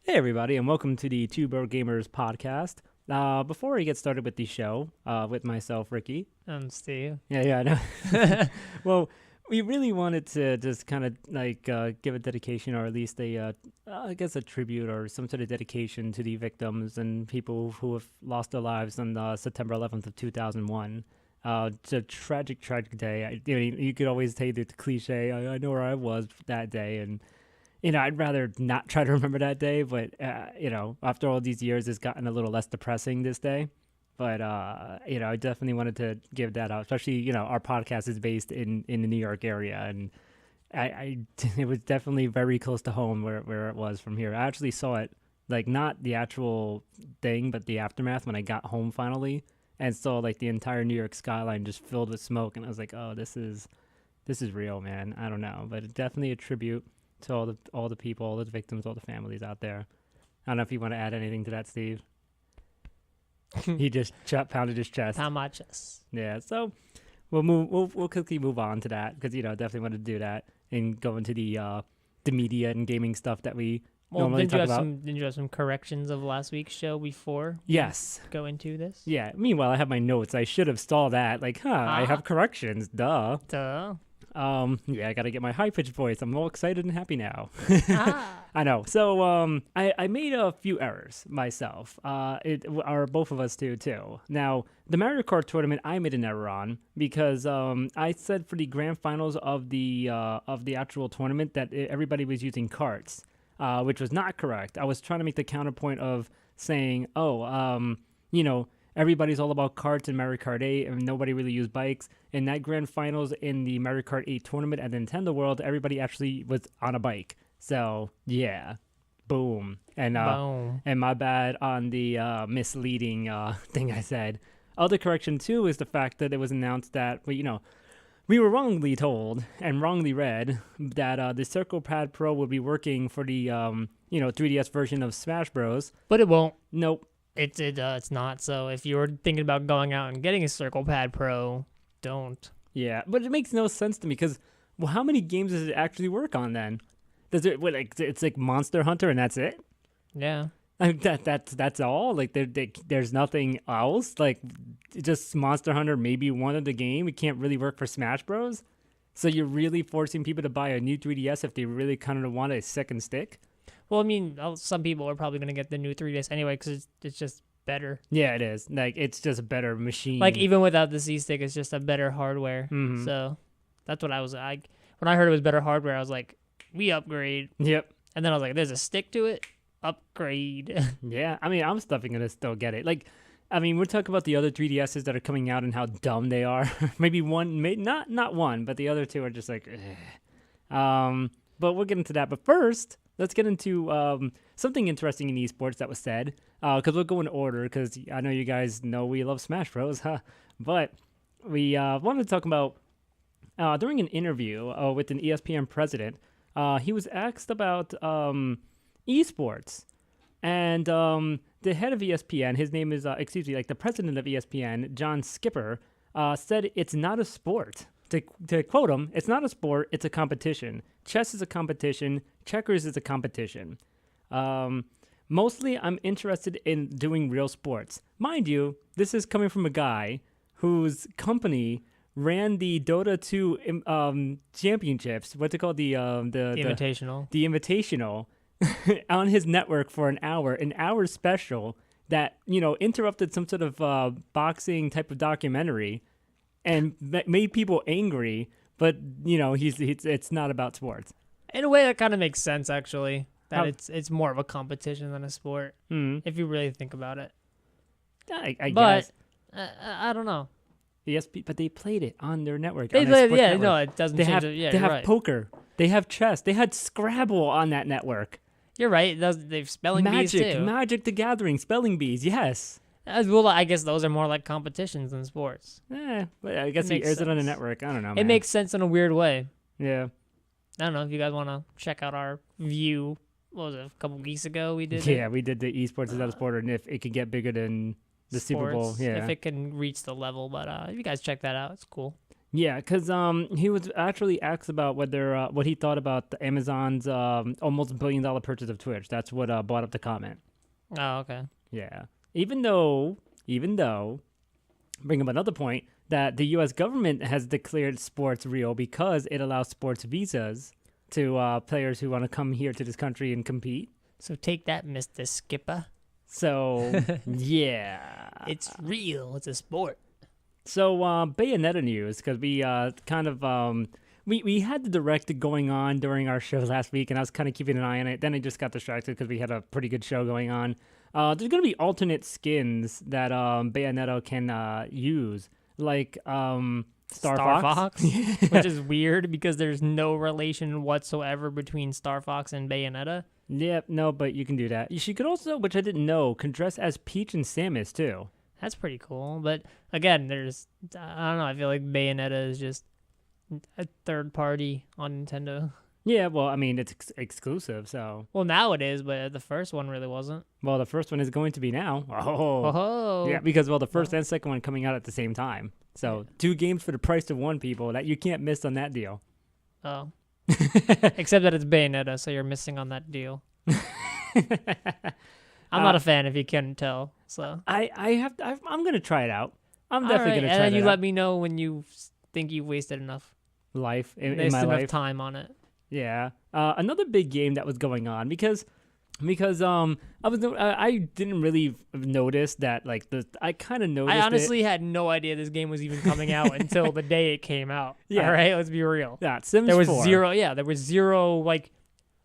Hey everybody, and welcome to the Two Bro Gamers podcast. Before we get started with the show, with myself, Ricky. Steve. Yeah, I know. Well, we really wanted to just kind of give a dedication, or at least I guess a tribute or some sort of dedication to the victims and people who have lost their lives on September 11th of 2001. It's a tragic, tragic day. You could always say the cliche, I know where I was that day, and I'd rather not try to remember that day, but, after all these years, it's gotten a little less depressing this day. But, I definitely wanted to give that out, especially, our podcast is based in the New York area. And it was definitely very close to home where it was from here. I actually saw it, not the actual thing, but the aftermath when I got home finally and saw, the entire New York skyline just filled with smoke. And I was like, oh, this is real, man. I don't know. But it's definitely a tribute to all the people, all the victims, all the families out there. I don't know if you want to add anything to that, Steve. He just pounded his chest. Pound my chest. Yeah, so we'll quickly move on to that because definitely want to do that and go into the media and gaming stuff that we normally talk about. Didn't you have some corrections of last week's show before? Yes. Go into this. Yeah. Meanwhile, I have my notes. I should have stalled that. I have corrections. Duh. Yeah, I gotta get my high-pitched voice. I'm all excited and happy now. I know. So, I made a few errors myself. Both of us too. Now, the Mario Kart tournament, I made an error on because I said for the grand finals of the actual tournament that everybody was using carts, which was not correct. I was trying to make the counterpoint of saying, everybody's all about carts in Mario Kart 8, and nobody really used bikes. In that grand finals in the Mario Kart 8 tournament at Nintendo World, everybody actually was on a bike. So, yeah. Boom. And my bad on the misleading thing I said. Other correction, too, is the fact that it was announced that, we were wrongly told and wrongly read that the Circle Pad Pro would be working for the, 3DS version of Smash Bros. But it won't. Nope. It's not. So if you're thinking about going out and getting a Circle Pad Pro, don't. Yeah, but it makes no sense to me because, how many games does it actually work on then? Does it it's like Monster Hunter and that's it? Yeah. That's all. There's nothing else. Just Monster Hunter, maybe one of the game. It can't really work for Smash Bros. So you're really forcing people to buy a new 3DS if they really kind of want a second stick. Well, I mean, some people are probably going to get the new 3DS anyway because it's just better. Yeah, it is. It's just a better machine. Even without the C-Stick, it's just a better hardware. Mm-hmm. So that's what I was like. When I heard it was better hardware, I was like, we upgrade. Yep. And then I was like, there's a stick to it? Upgrade. Yeah, I mean, I'm going to still get it. We're talking about the other 3DSs that are coming out and how dumb they are. Maybe one, not one, but the other two are just like, but we'll get into that. But first, let's get into something interesting in esports that was said, because we'll go in order, because I know you guys know we love Smash Bros. But we wanted to talk about, during an interview with an ESPN president, he was asked about esports. And the head of ESPN, his name is, the president of ESPN, John Skipper, said it's not a sport. To quote him, it's not a sport, it's a competition. Chess is a competition. Checkers is a competition. Mostly, I'm interested in doing real sports. Mind you, this is coming from a guy whose company ran the Dota 2 championships. What's it called? The Invitational. The Invitational on his network for an hour special that, interrupted some sort of boxing type of documentary and made people angry, but it's not about sports. In a way, that kind of makes sense, actually. That it's more of a competition than a sport, if you really think about it. I guess. I don't know. Yes, but they played it on their network. No, it doesn't they change have, it. Yeah, they have right. poker. They have chess. They had Scrabble on that network. You're right. They've spelling bees too. Magic the Gathering, spelling bees. Yes. Well, I guess those are more like competitions than sports. But I guess he airs it on the network. I don't know. It makes sense in a weird way. Yeah. I don't know if you guys want to check out our view. What was it, a couple weeks ago we did? Yeah, we did the esports without a sport, and if it could get bigger than the sports, Super Bowl. Yeah. If it can reach the level. But if you guys check that out, it's cool. Yeah, because he was actually asked about whether what he thought about the Amazon's almost $1 billion purchase of Twitch. That's what brought up the comment. Oh, okay. Yeah, even though, bring up another point that the U.S. government has declared sports real because it allows sports visas to players who want to come here to this country and compete. So take that, Mr. Skipper. So yeah, it's real. It's a sport. So Bayonetta news, because we kind of we had the direct going on during our show last week, and I was kind of keeping an eye on it. Then I just got distracted because we had a pretty good show going on. There's going to be alternate skins that Bayonetta can use, like Star Fox. Which is weird because there's no relation whatsoever between Star Fox and Bayonetta. Yep, no, but you can do that. She could also, which I didn't know, can dress as Peach and Samus too. That's pretty cool. But again, I don't know, I feel like Bayonetta is just a third party on Nintendo. Yeah, well, I mean, it's exclusive, so. Well, now it is, but the first one really wasn't. Well, the first one is going to be now. Oh. Yeah, because, well, the first and second one coming out at the same time. So, 2 games for the price of 1, people. That you can't miss on that deal. Oh. Except that it's Bayonetta, so you're missing on that deal. I'm not a fan, if you can't tell. So I'm gonna try it out. I'm definitely gonna try it out. And then you let me know when you think you've wasted enough life in my life. Enough time on it. Yeah. Another big game that was going on because I didn't really notice that I kind of noticed. I honestly had no idea this game was even coming out until the day it came out. Yeah. All right, let's be real. Yeah, Sims 4. There was zero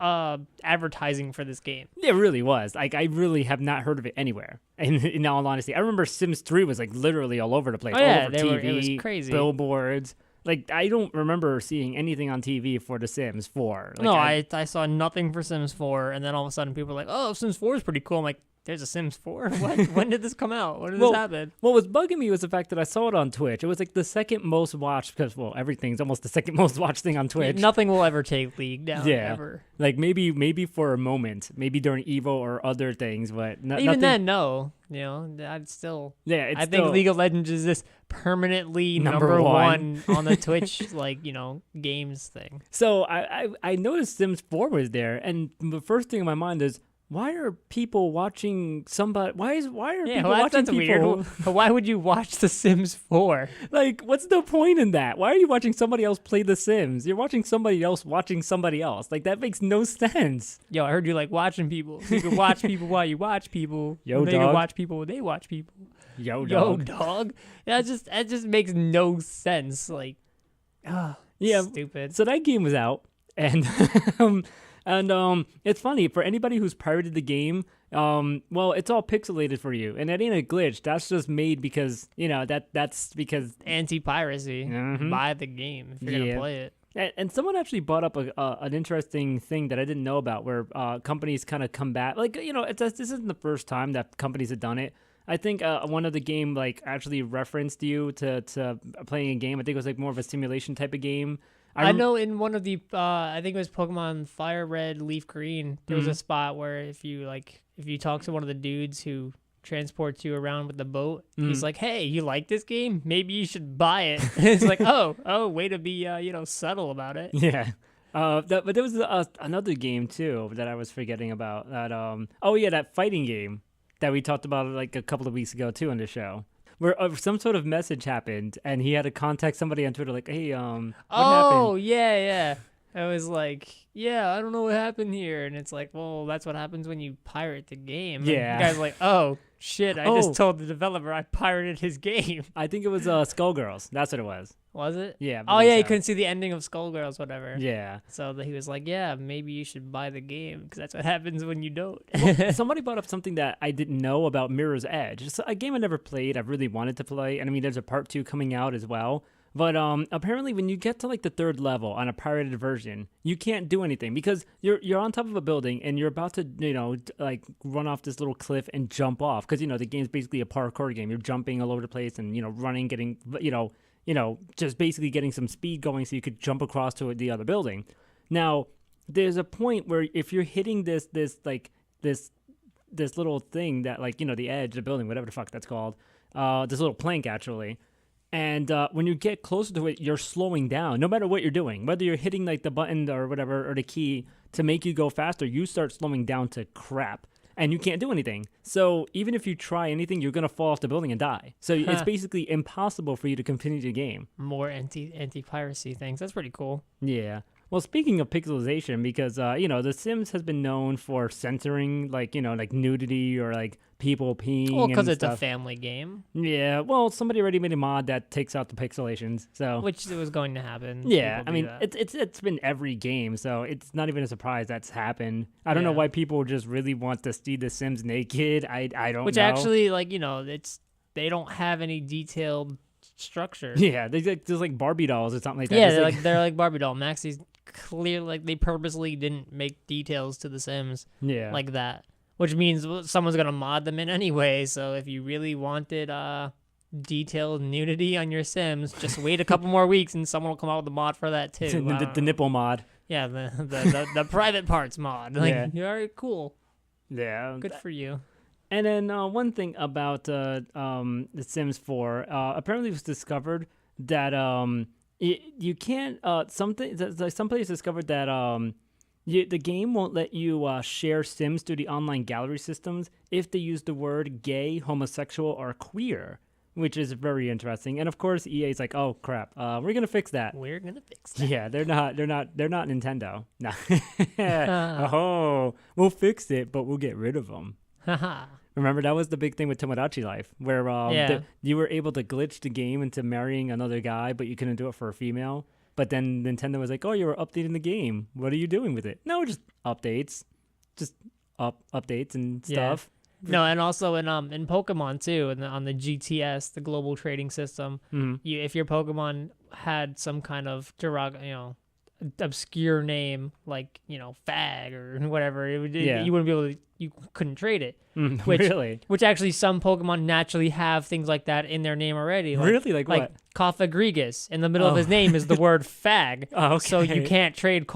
advertising for this game. It really was. I really have not heard of it anywhere. In all honesty, I remember Sims 3 was literally all over the place. Oh, yeah, all over TV, it was crazy. Billboards. I don't remember seeing anything on TV for The Sims 4. I saw nothing for Sims 4, and then all of a sudden people were like, "Oh, Sims 4 is pretty cool." I'm like, "There's a Sims 4? What? When did this come out? When did this happen?" What was bugging me was the fact that I saw it on Twitch. It was the second most watched, because everything's almost the second most watched thing on Twitch. Nothing will ever take League down. Yeah, ever. Maybe for a moment, maybe during Evo or other things, but even nothing. then, no. I'd still. Yeah, I think League of Legends is this permanently number one on the Twitch games thing. So I noticed Sims 4 was there, and the first thing in my mind is, why are people watching somebody? Why are people watching people? Weird. Why would you watch The Sims 4? What's the point in that? Why are you watching somebody else play The Sims? You're watching somebody else watching somebody else. That makes no sense. Yo, I heard you like watching people. You can watch people while you watch people. Yo, dog. You can watch people while they watch people. Yo, dog. Yo, dog. That just makes no sense. Yeah, stupid. So that game was out, and And it's funny, for anybody who's pirated the game, well, it's all pixelated for you, and that ain't a glitch. That's just made because, that's because... Anti-piracy. Mm-hmm. Buy the game if you're going to play it. And someone actually brought up an interesting thing that I didn't know about, where companies kind of come back. This isn't the first time that companies have done it. I think one of the game actually referenced you to playing a game. I think it was more of a simulation type of game. I know in one of the I think it was Pokemon Fire Red, Leaf Green, there was a spot where if you talk to one of the dudes who transports you around with the boat, he's like, "Hey, you like this game? Maybe you should buy it." It's like, oh, way to be subtle about it. Yeah. But there was another game too that I was forgetting about. That fighting game that we talked about a couple of weeks ago too on the show, where some sort of message happened and he had to contact somebody on Twitter "Hey, what happened?" Oh, yeah. I was like, yeah, I don't know what happened here. And it's like, well, that's what happens when you pirate the game. Yeah. And the guy's like, oh, shit, I just told the developer I pirated his game. I think it was Skullgirls. That's what it was. Was it? Yeah. Oh, yeah, you couldn't see the ending of Skullgirls, whatever. Yeah. So he was like, yeah, maybe you should buy the game because that's what happens when you don't. Well, somebody brought up something that I didn't know about Mirror's Edge. It's a game I never played. I really wanted to play. And I mean, there's a part 2 coming out as well. But apparently when you get to the 3rd level on a pirated version, you can't do anything because you're on top of a building and you're about to, run off this little cliff and jump off because, the game's basically a parkour game. You're jumping all over the place and, running, getting, just basically getting some speed going so you could jump across to the other building. Now, there's a point where if you're hitting this little thing that the edge, the building, whatever the fuck that's called, this little plank actually, And when you get closer to it, you're slowing down. No matter what you're doing, whether you're hitting like the button or whatever, or the key to make you go faster, you start slowing down to crap. And you can't do anything. So even if you try anything, you're going to fall off the building and die. So it's basically impossible for you to continue the game. More anti-piracy things. That's pretty cool. Yeah. Well, speaking of pixelization, because, The Sims has been known for censoring, like nudity or, like, people peeing. Well, because it's stuff. a family game. Yeah. Well, somebody already made a mod that takes out the pixelations, so. Which was going to happen. Yeah. I mean, it's been every game, so it's not even a surprise that's happened. I don't know why people just really want to see The Sims naked. I don't know. Which actually, they don't have any detailed structure. Yeah. There's like Barbie dolls or something like that. Yeah, they're like Barbie doll. Maxie's clear, like they purposely didn't make details to The Sims like that, which means someone's gonna mod them in anyway. So if you really wanted detailed nudity on your Sims, just wait a couple more weeks and someone will come out with a mod for that too. the nipple mod. Yeah, the private parts mod. Like, you're already cool. Yeah, good for you. And then one thing about The Sims 4, apparently it was discovered that you can't somebody discovered that the game won't let you share Sims through the online gallery systems if they use the word gay, homosexual, or queer, which is very interesting. And of course, EA's like, "Oh crap, we're gonna fix that. We're gonna fix that." Yeah, they're not Nintendo. No. Oh, we'll fix it, but we'll get rid of them. Remember, that was the big thing with Tomodachi Life, where you were able to glitch the game into marrying another guy, but you couldn't do it for a female. But then Nintendo was like, "Oh, you were updating the game. What are you doing with it?" No, just updates, updates and stuff. No, and also in Pokemon too, and on the GTS, the global trading system, if your Pokemon had some kind of obscure name like fag or whatever, you wouldn't be able to. You couldn't trade it. Really? Which actually some Pokemon naturally have things like that in their name already. Really? Like what? Coffagrigus. In the middle of his name is the word fag. Oh, okay. So you can't trade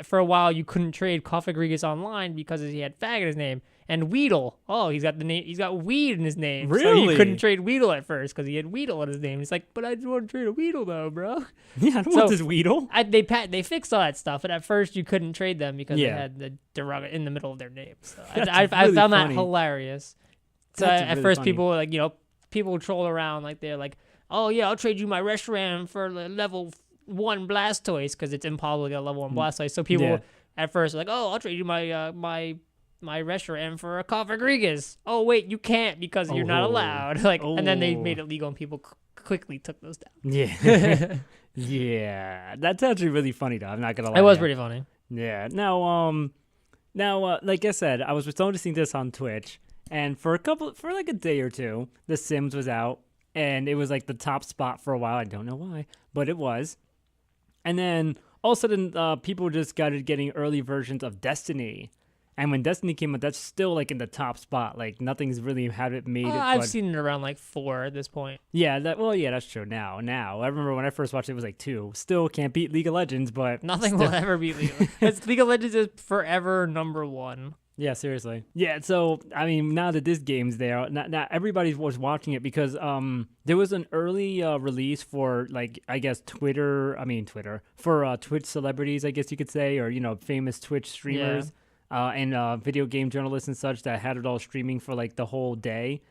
for a while you couldn't trade Coffagrigus online because he had fag in his name. And Weedle. Oh, he's got weed in his name. Really? So you couldn't trade Weedle at first because he had Weedle in his name. He's like, but I just want to trade a Weedle though, bro. Yeah, I don't want this Weedle. They fixed all that stuff, but at first you couldn't trade them because they had the derogatory in the middle of their name. So I found that hilarious. So at first people were like, people troll around like they're like, oh yeah, I'll trade you my Reshiram for level 1 Blastoise because it's impossible to get a level 1 Blastoise. So people at first were like, oh, I'll trade you my Reshiram for a Coffagrigus. Oh wait, you can't because you're not allowed. And then they made it legal and people quickly took those down. Yeah. Yeah, that's actually really funny though. I'm not gonna lie. It was pretty funny. Yeah. Now, like I said, I was noticing this on Twitch, and for like a day or two, The Sims was out, and it was like the top spot for a while. I don't know why, but it was. And then all of a sudden, people just started getting early versions of Destiny. And when Destiny came out, that's still like in the top spot. Like nothing's really had it made it. I've seen it around like 4 at this point. Yeah, that's true. Now, I remember when I first watched it, it was like 2. Still can't beat League of Legends, but nothing will ever beat League of Legends. League of Legends is forever number 1. Yeah, seriously. Yeah, so I mean, now that this game's there, now everybody was watching it because there was an early release for like Twitter for Twitch celebrities, I guess you could say, or famous Twitch streamers. Yeah. And video game journalists and such that had it all streaming for like the whole day.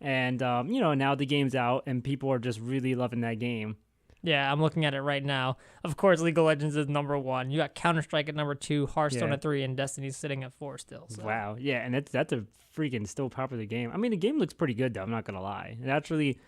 And, now the game's out and people are just really loving that game. Yeah, I'm looking at it right now. Of course, League of Legends is number 1. You got Counter-Strike at number 2, Hearthstone at 3, and Destiny's sitting at 4 still. So. Wow. Yeah, and that's a freaking still popular game. I mean, the game looks pretty good, though. I'm not going to lie. It actually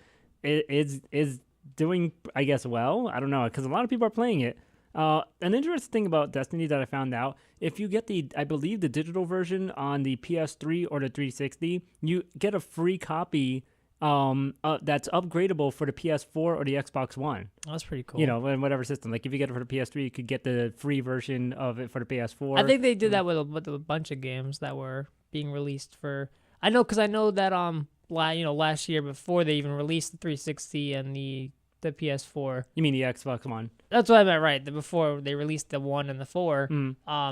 is doing, I guess, well. I don't know, because a lot of people are playing it. An interesting thing about Destiny that I found out, if you get I believe the digital version on the PS3 or the 360, you get a free copy that's upgradable for the PS4 or the Xbox One. That's pretty cool. In whatever system. Like if you get it for the PS3, you could get the free version of it for the PS4. I think they did that with a bunch of games that were being released for. I know that last year before they even released the 360 and the PS4. You mean the Xbox One? That's what I meant, right? Before they released the 1 and the 4,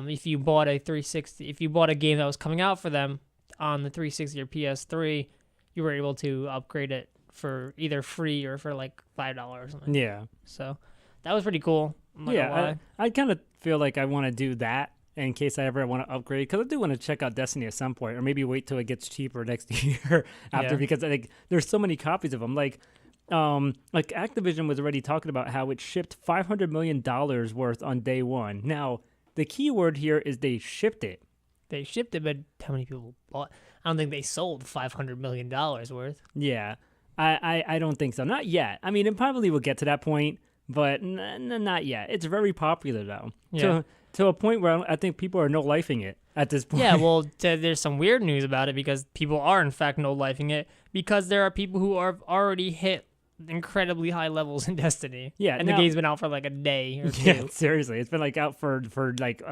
if you bought a 360, if you bought a game that was coming out for them on the 360 or PS3, you were able to upgrade it for either free or for like $5 or something. Yeah. So that was pretty cool. I'm not gonna lie. I kind of feel like I want to do that in case I ever want to upgrade, because I do want to check out Destiny at some point, or maybe wait till it gets cheaper next year after, because I think there's so many copies of them. Like Activision was already talking about how it shipped $500 million worth on day one. Now, the key word here is they shipped it. They shipped it, but how many people bought? I don't think they sold $500 million worth. Yeah, I don't think so. Not yet. I mean, it probably will get to that point, but not yet. It's very popular, though. Yeah. To a point where I think people are no-lifing it at this point. Yeah, well, there's some weird news about it, because people are, in fact, no-lifing it, because there are people who are already hit incredibly high levels in Destiny. Yeah, and the game's been out for like a day or two. Yeah, seriously, it's been like out for like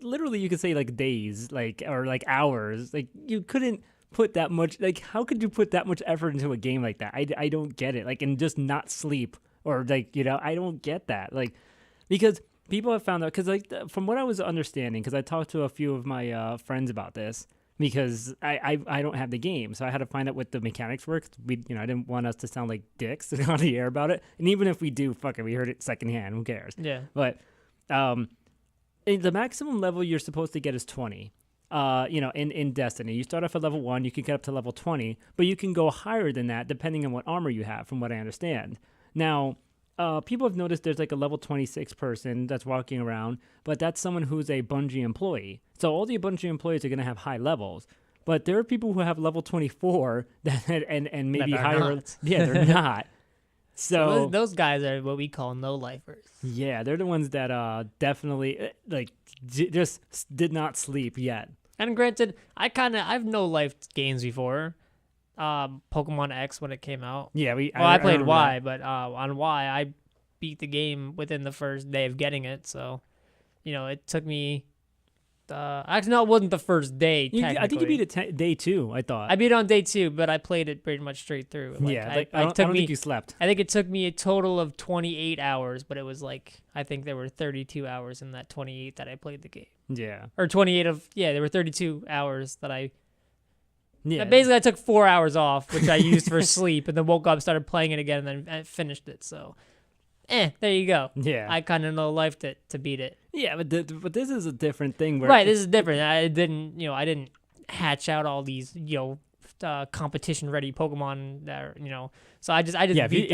literally you could say like days, or like hours. Like you couldn't put that much. Like how could you put that much effort into a game like that? I don't get it. Like, and just not sleep, or like, you know, I don't get that. Like, because people have found out, because like from what I was understanding, because I talked to a few of my friends about this, because I don't have the game, so I had to find out what the mechanics were. 'Cause I didn't want us to sound like dicks on the air about it. And even if we do, fuck it, we heard it secondhand. Who cares? Yeah. But the maximum level you're supposed to get is 20. In Destiny, you start off at level 1, you can get up to level 20, but you can go higher than that depending on what armor you have, from what I understand. Now, people have noticed there's like a level 26 person that's walking around, but that's someone who's a Bungie employee. So all the Bungie employees are going to have high levels, but there are people who have level 24 and maybe higher. Not. Yeah, they're not. So those guys are what we call no-lifers. Yeah, they're the ones that definitely just did not sleep yet. And granted, I've no-lifed games before. Pokemon X when it came out. Yeah, I played Y, but on Y I beat the game within the first day of getting it. So, it took me. Actually, no, it wasn't the first day. I think you beat it day 2. I thought I beat it on day 2, but I played it pretty much straight through. I don't think you slept. I think it took me a total of 28 hours, but it was like I think there were 32 hours in that 28 that I played the game. Yeah, or 28 of there were 32 hours that I. Yeah. Basically, I took 4 hours off, which I used for sleep, and then woke up, started playing it again, and then finished it. So, there you go. Yeah. I kind of no-lifed it to beat it. Yeah, but this is a different thing. Right, this is different. I didn't hatch out all these, competition-ready Pokemon that are, So I just beat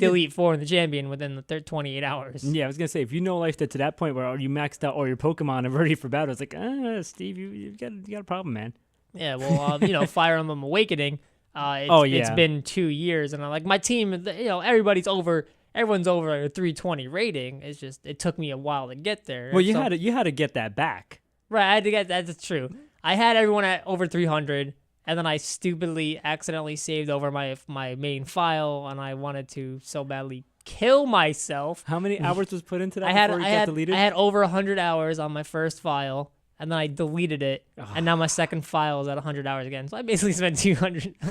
the Elite Four and the Champion within the 28 hours. Yeah, I was gonna say, if you no-lifed it to that point where you maxed out all your Pokemon and ready for battle, it's like, Steve, you got a problem, man. Yeah, well, Fire Emblem Awakening. It's been 2 years, and I'm like, my team, everyone's over a 320 rating. It's just it took me a while to get there. Well, you had to get that back. Right, I had to get that. That's true. I had everyone at over 300, and then I stupidly accidentally saved over my main file, and I wanted to so badly kill myself. How many hours was put into that before it got deleted? I had over 100 hours on my first file. And then I deleted it, and now my second file is at 100 hours again. So I basically spent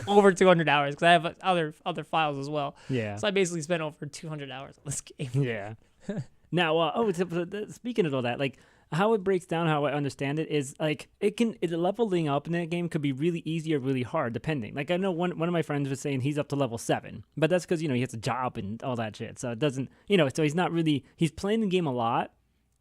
over 200 hours, because I have other files as well. Yeah. So I basically spent over 200 hours on this game. Yeah. Now, speaking of all that, like how it breaks down, how I understand it is like leveling up in that game could be really easy or really hard, depending. Like I know one of my friends was saying he's up to level 7, but that's because he has a job and all that shit. So it doesn't, so he's playing the game a lot,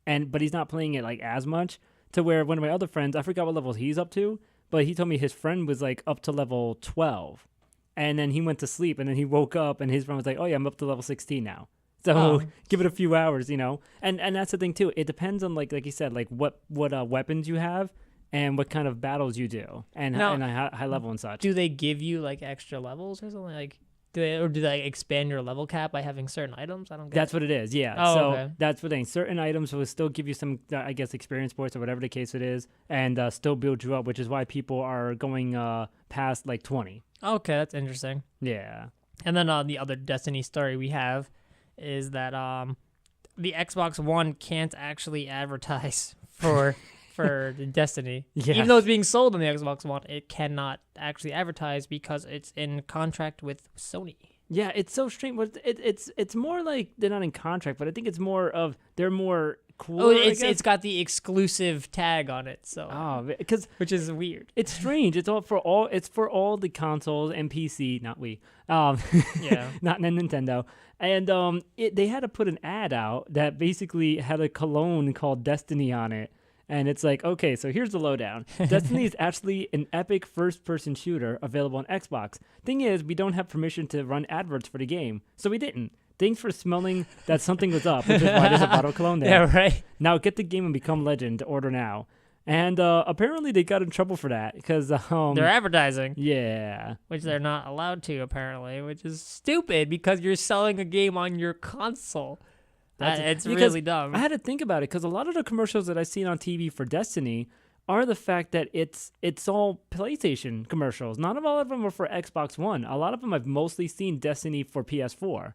but he's not playing it like as much. To where one of my other friends, I forgot what level he's up to, but he told me his friend was like up to level 12. And then he went to sleep, and then he woke up, and his friend was like, oh yeah, I'm up to level 16 now. So give it a few hours, And that's the thing too. It depends on like you said, like what weapons you have and what kind of battles you do, and high level and such. Do they give you like extra levels or something like? Do they expand your level cap by having certain items? I don't get That's what it is, yeah. Oh, so okay. That's what they certain items will still give you some, I guess, experience points or whatever the case it is, and still build you up, which is why people are going past like 20. Okay, that's interesting. Yeah. And then the other Destiny story we have is that the Xbox One can't actually advertise for the Destiny. Yes. Even though it's being sold on the Xbox One, it cannot actually advertise because it's in contract with Sony. Yeah, it's so strange. But it's more like they're not in contract, but I think it's more of they're more cool. Oh, it's got the exclusive tag on it, so because which is weird. it's strange. It's for all the consoles and PC, not Wii. Yeah, not Nintendo. And they had to put an ad out that basically had a cologne called Destiny on it. And it's like, okay, so here's the lowdown. Destiny is actually an epic first-person shooter available on Xbox. Thing is, we don't have permission to run adverts for the game, so we didn't. Thanks for smelling that something was up, which is why there's a bottle of cologne there. Yeah, right. Now get the game and become legend. Order now. And apparently they got in trouble for that because they're advertising. Yeah, which they're not allowed to apparently, which is stupid because you're selling a game on your console. It's really dumb. I had to think about it because a lot of the commercials that I've seen on TV for Destiny are the fact that it's all PlayStation commercials. Not all of them are for Xbox One. A lot of them I've mostly seen Destiny for PS4,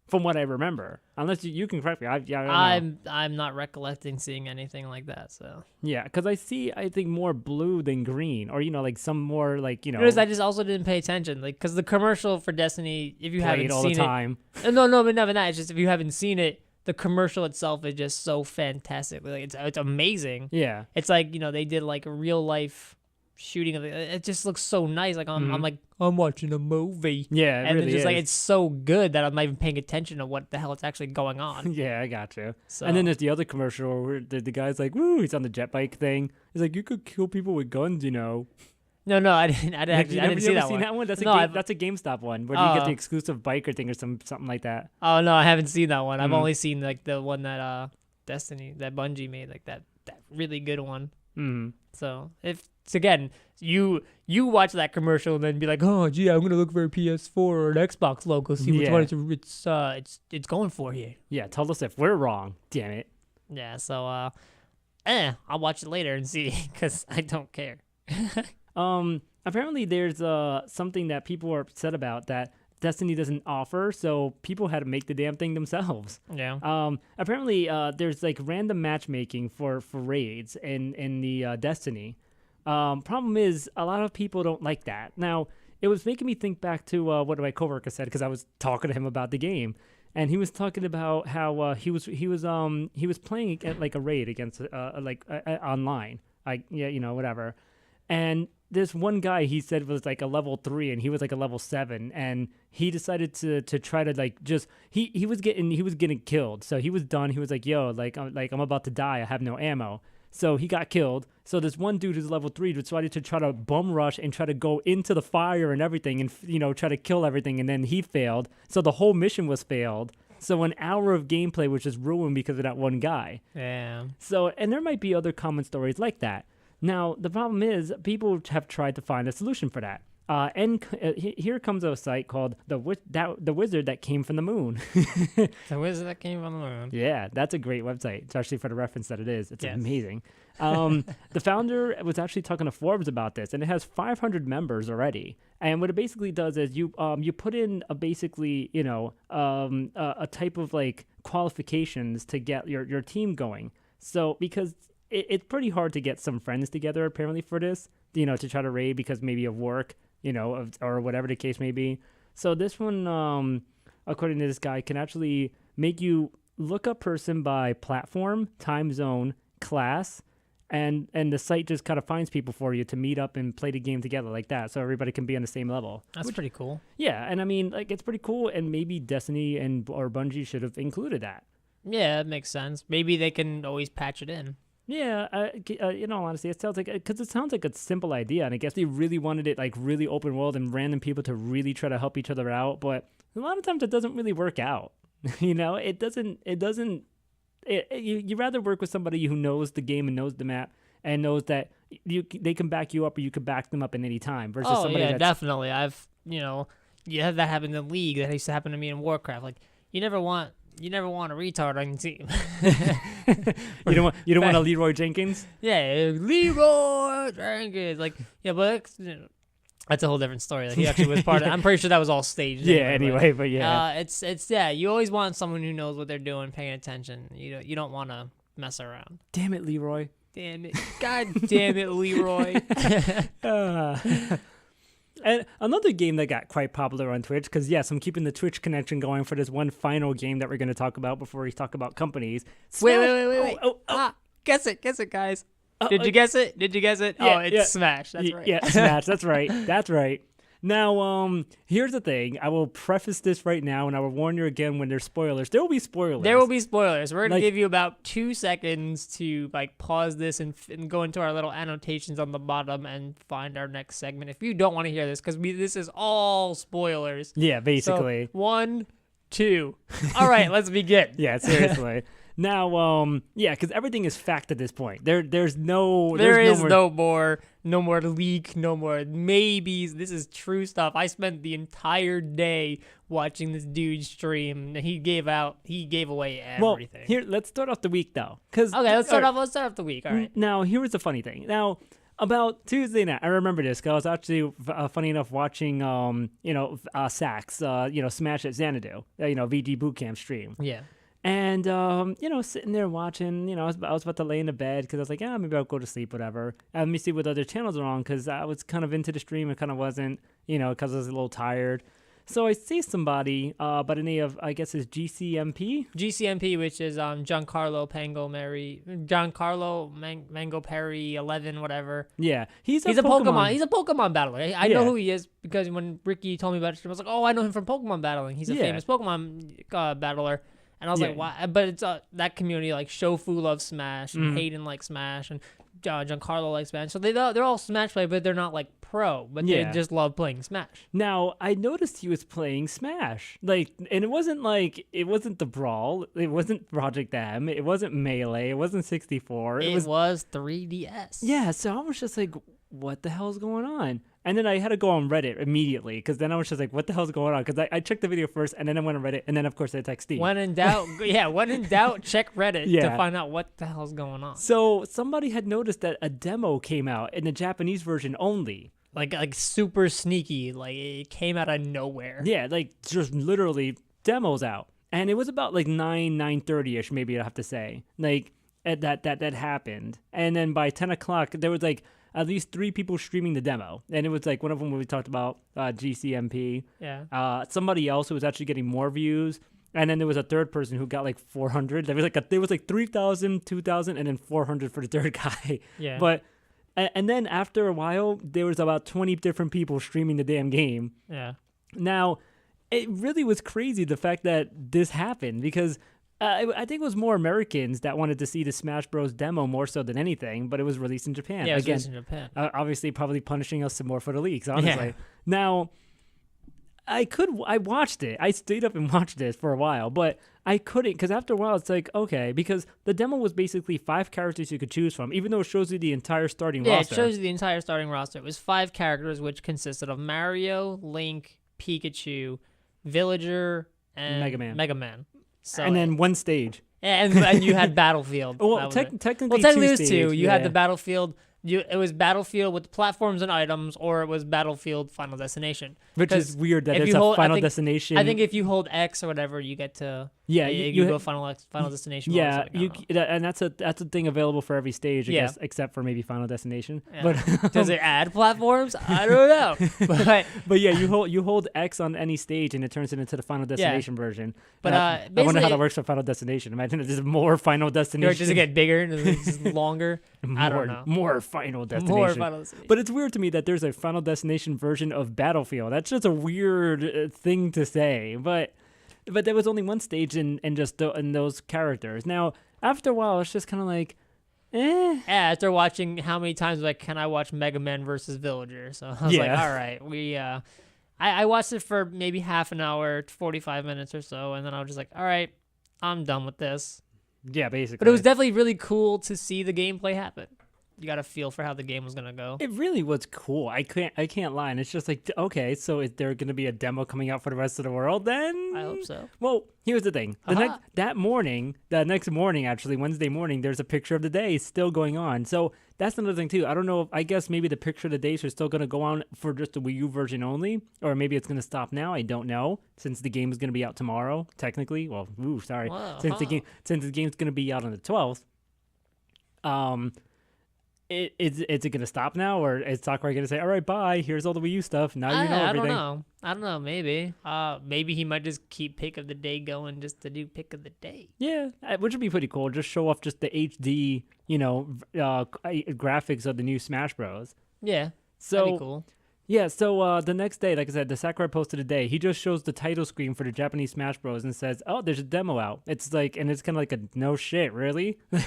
from what I remember. Unless you can correct me. I don't know. I'm not recollecting seeing anything like that. So yeah, because I think more blue than green, or like some more like Because I just also didn't pay attention, like because the commercial for Destiny, if you haven't all seen the time. No, but not that. It's just if you haven't seen it. The commercial itself is just so fantastic. Like it's amazing. Yeah. It's like, they did like a real life shooting of it. It just looks so nice. Like I'm like, I'm watching a movie. Yeah, it and really it's just is. like it's so good that I'm not even paying attention to what the hell is actually going on. Yeah, I got you. So. And then there's the other commercial where the guy's like, woo, he's on the jet bike thing. He's like, you could kill people with guns, No, I didn't. I didn't see that one. That one? That's a GameStop one where you get the exclusive biker thing or something like that. Oh no, I haven't seen that one. I've only seen like the one that Destiny, that Bungie made, like that really good one. So again, you watch that commercial and then be like, oh gee, I'm gonna look for a PS4 or an Xbox logo, see which one it's going for here. Yeah, tell us if we're wrong. Damn it. Yeah. So I'll watch it later and see because I don't care. Apparently there's something that people are upset about that Destiny doesn't offer, so people had to make the damn thing themselves. Yeah. Apparently there's like random matchmaking for raids in the Destiny. Problem is a lot of people don't like that. Now, it was making me think back to what my coworker said because I was talking to him about the game. And he was talking about how he was playing at like a raid against online, whatever. And this one guy he said was like a level 3 and he was like a level 7, and he decided to try to like just he was getting killed. So he was done. He was like, yo, I'm about to die. I have no ammo. So he got killed. So this one dude who's level 3 decided to try to bum rush and try to go into the fire and everything and try to kill everything, and then he failed. So the whole mission was failed. So an hour of gameplay was just ruined because of that one guy. Yeah. So, and there might be other common stories like that. Now, the problem is people have tried to find a solution for that. Here comes a site called The Wizard That Came from the Moon. The Wizard That Came from the Moon. Yeah, that's a great website, especially for the reference that it is. It's amazing. The founder was actually talking to Forbes about this, and it has 500 members already. And what it basically does is you put in a type of like qualifications to get your team going. So because it's pretty hard to get some friends together apparently for this, to try to raid because maybe of work, or whatever the case may be. So this one, according to this guy, can actually make you look up person by platform, time zone, class, and the site just kind of finds people for you to meet up and play the game together like that, so everybody can be on the same level. That's pretty cool. Yeah, and I mean, like, it's pretty cool, and maybe Destiny or Bungie should have included that. Yeah, that makes sense. Maybe they can always patch it in. Yeah, honestly, it sounds like a simple idea, and I guess they really wanted it like really open world and random people to really try to help each other out, but a lot of times it doesn't really work out. It doesn't. You rather work with somebody who knows the game and knows the map and knows that they can back you up or you can back them up at any time versus somebody that's... definitely. I've you have that happen in the league. That used to happen to me in Warcraft. Like you never want a retard on your team. you don't want a Leroy Jenkins? Yeah, Leroy Jenkins. Like, yeah, but that's a whole different story. Like, he actually was part of it. I'm pretty sure that was all staged. But yeah. It's you always want someone who knows what they're doing, paying attention. You don't want to mess around. Damn it, Leroy. Damn it. God damn it, Leroy. And another game that got quite popular on Twitch, because yes, I'm keeping the Twitch connection going for this one final game that we're going to talk about before we talk about companies. Wait. Guess it, guys. Did you guess it? Yeah, it's Smash. That's right. Yeah, Smash. That's right. That's right. Now, here's the thing. I will preface this right now, and I will warn you again when there's spoilers. There will be spoilers. There will be spoilers. We're going to give you about 2 seconds to pause this and go into our little annotations on the bottom and find our next segment. If you don't want to hear this, because this is all spoilers. Yeah, basically. So, 1, 2. All right, let's begin. Yeah, seriously. Now, because everything is fact at this point. There's no more leak, no more maybes. This is true stuff. I spent the entire day watching this dude stream. He gave away everything. Well, here, let's start off the week though. Let's start off the week. All right. Now, here was the funny thing. Now, about Tuesday night, I remember this because I was actually funny enough watching, Sax, Smash at Xanadu, VG Bootcamp stream. Yeah. And, sitting there watching, I was about to lay in the bed because I was like, maybe I'll go to sleep, whatever. And let me see what other channels are on because I was kind of into the stream and kind of wasn't, because I was a little tired. So I see somebody by the name of, I guess, is GCMP? GCMP, which is Giancarlo Mango Perry 11, whatever. Yeah. He's a Pokemon. He's a Pokemon battler. I know who he is because when Ricky told me about it, I was like, oh, I know him from Pokemon battling. He's a famous Pokemon battler. And I was like, why? But it's that community, like Shofu loves Smash, and Hayden likes Smash, and Giancarlo likes Smash. So they're all Smash players, but they're not like pro, but they just love playing Smash. Now, I noticed he was playing Smash. And it wasn't the Brawl, it wasn't Project M, it wasn't Melee, it wasn't 64. It was 3DS. Yeah, so I was just like, what the hell's going on? And then I had to go on Reddit immediately because then I was just like, what the hell's going on? Because I checked the video first and then I went on Reddit and then, of course, I text Steve. When in doubt, check Reddit to find out what the hell's going on. So somebody had noticed that a demo came out in the Japanese version only. Like super sneaky. Like it came out of nowhere. Yeah, just literally demos out. And it was about 9:30ish, maybe I have to say. That happened. And then by 10 o'clock, there was at least 3 people streaming the demo. And it was one of them we talked about, GCMP. Yeah. Somebody else who was actually getting more views. And then there was a third person who got 400. There was 3,000, 2,000, and then 400 for the third guy. Yeah. But, and then after a while, there was about 20 different people streaming the damn game. Yeah. Now, it really was crazy the fact that this happened because I think it was more Americans that wanted to see the Smash Bros. Demo more so than anything, but it was released in Japan. Yeah, it was released in Japan. Obviously, probably punishing us some more for the leaks, honestly. Yeah. Now, I watched it. I stayed up and watched this for a while, but I couldn't because after a while, it's okay, because the demo was basically 5 characters you could choose from, even though it shows you the entire starting roster. Yeah, it shows you the entire starting roster. It was 5 characters, which consisted of Mario, Link, Pikachu, Villager, and Mega Man. So, and then one stage. And you had Battlefield. Well, technically it was 2. You had the Battlefield. It was Battlefield with platforms and items, or it was Battlefield Final Destination. Which is weird that it's a Final Destination. I think if you hold X or whatever, you get to you go Final Destination. Yeah, and that's a thing available for every stage, I guess, except for maybe Final Destination. Yeah. But does it add platforms? I don't know. But yeah, you hold X on any stage and it turns it into the Final Destination version. But I wonder how that works for Final Destination. Imagine if there's more Final Destination. Does it get bigger and it's longer? I don't know. More Final Destination. But it's weird to me that there's a Final Destination version of Battlefield. That's just a weird thing to say. But there was only one stage in those characters. Now, after a while, it's just kind of Yeah, after watching how many times can I watch Mega Man versus Villager? So I was all right, I watched it for maybe half an hour, 45 minutes or so, and then I was just all right, I'm done with this. Yeah, basically. But it was definitely really cool to see the gameplay happen. You got a feel for how the game was gonna go. It really was cool. I can't lie. And it's just okay, so is there gonna be a demo coming out for the rest of the world then? I hope so. Well, here's the thing. The next morning, actually, Wednesday morning, there's a picture of the day still going on. So that's another thing too. I don't know. I guess maybe the picture of the day is still gonna go on for just the Wii U version only, or maybe it's gonna stop now. I don't know, since the game is gonna be out tomorrow, technically. Well, sorry. Since the game's gonna be out on the 12th. is it gonna stop now, or is Sakurai gonna say, all right, bye, here's all the Wii U stuff, now you know everything? I don't know. Maybe. Maybe he might just keep pick of the day going just to do pick of the day. Yeah, which would be pretty cool. Just show off just the HD, graphics of the new Smash Bros. Yeah, So that'd be cool. yeah, so the next day, like I said, the Sakurai posted a day. He just shows the title screen for the Japanese Smash Bros. And says, "Oh, there's a demo out." It's like, and it's kind of like a no shit, really. I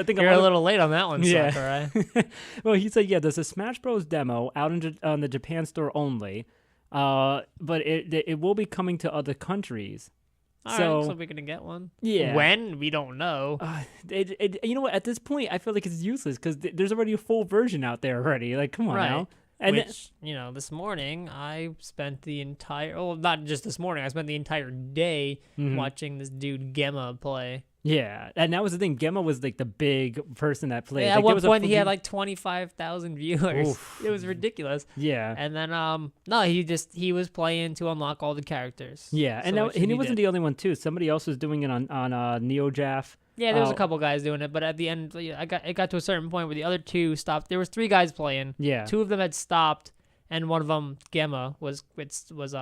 think You're a little late on that one, Yeah. Sakurai. Well, he said, yeah, there's a Smash Bros. Demo out on the Japan store only, but it will be coming to other countries. All So- right, so we're gonna get one. Yeah. When we don't know. You know what? At this point, I feel like it's useless because there's already a full version out there already. Like, come on Right. now. And Which, this morning I spent the entire, not just this morning, I spent the entire day Mhm. watching this dude Gemma play. yeah, and that was the thing. Gemma was like the big person that played. Yeah, Like, at there one was a point he full- had like 25,000 viewers. Oof. It was ridiculous. Yeah. And then, no, he was playing to unlock all the characters. Yeah, and So he wasn't the only one too. Somebody else was doing it on NeoJaf. Yeah, there was a Oh. couple guys doing it, but at the end, it got to a certain point where the other two stopped. There was 3 guys playing. Yeah. Two of them had stopped, and one of them, Gemma, was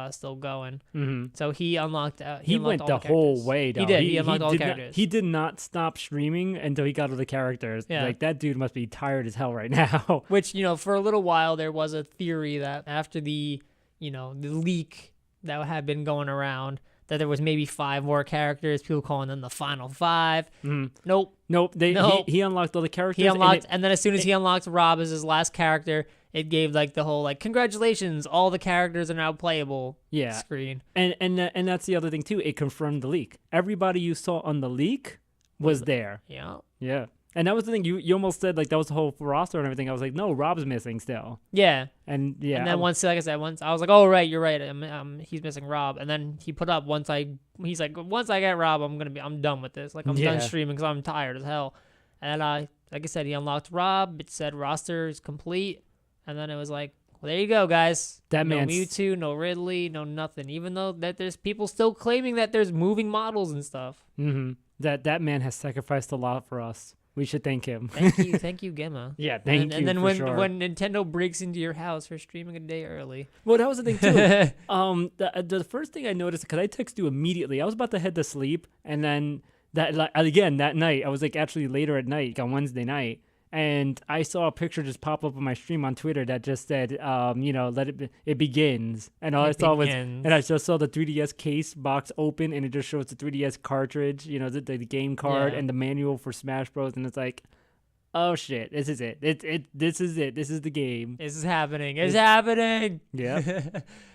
still going. Mm-hmm. So he unlocked. He unlocked went all the the whole characters. way. Though. He did. He unlocked all the did not- characters. he did not stop streaming until he got all the characters. Yeah. Like that dude must be tired as hell right now. Which, for a little while there was a theory that after the leak that had been going around, that there was maybe 5 more characters. People calling them the final 5. Mhm. Nope. Nope. Nope. He unlocked all the characters. He unlocked, and then as soon as he unlocked Rob as his last character, it gave like the whole like congratulations, all the characters are now playable. Yeah. Screen. And that's the other thing too. It confirmed the leak. Everybody you saw on the leak was there. Yeah. Yeah. And that was the thing. You almost said like that was the whole roster and everything. I was like, no, Rob's missing still. Yeah. And yeah. And then once I was like, oh right, you're right. He's missing Rob. And then he put up he's like, once I get Rob, I'm done with this. Like I'm Yeah. done streaming because I'm tired as hell. And like I said, he unlocked Rob. It said roster is complete. And then it was like, well, there you go, guys. That no man's- Mewtwo, no Ridley, no nothing. Even though that there's people still claiming that there's moving models and stuff. Mm-hmm. That man has sacrificed a lot for us. We should thank him. Thank you, Gemma. Yeah, thank you. And then for when sure. when Nintendo breaks into your house for streaming a day early. Well, that was the thing too. The first thing I noticed, because I texted you immediately, I was about to head to sleep, and then that night, I was like actually later at night on Wednesday night, and I saw a picture just pop up on my stream on Twitter that just said, it begins, and all I saw was, begins. and I just saw the 3DS case box open, and it just shows the 3DS cartridge, the game card Yeah. and the manual for Smash Bros, and it's like, oh shit, this is it. This is it. This is the game. This is happening. It's happening. Yeah.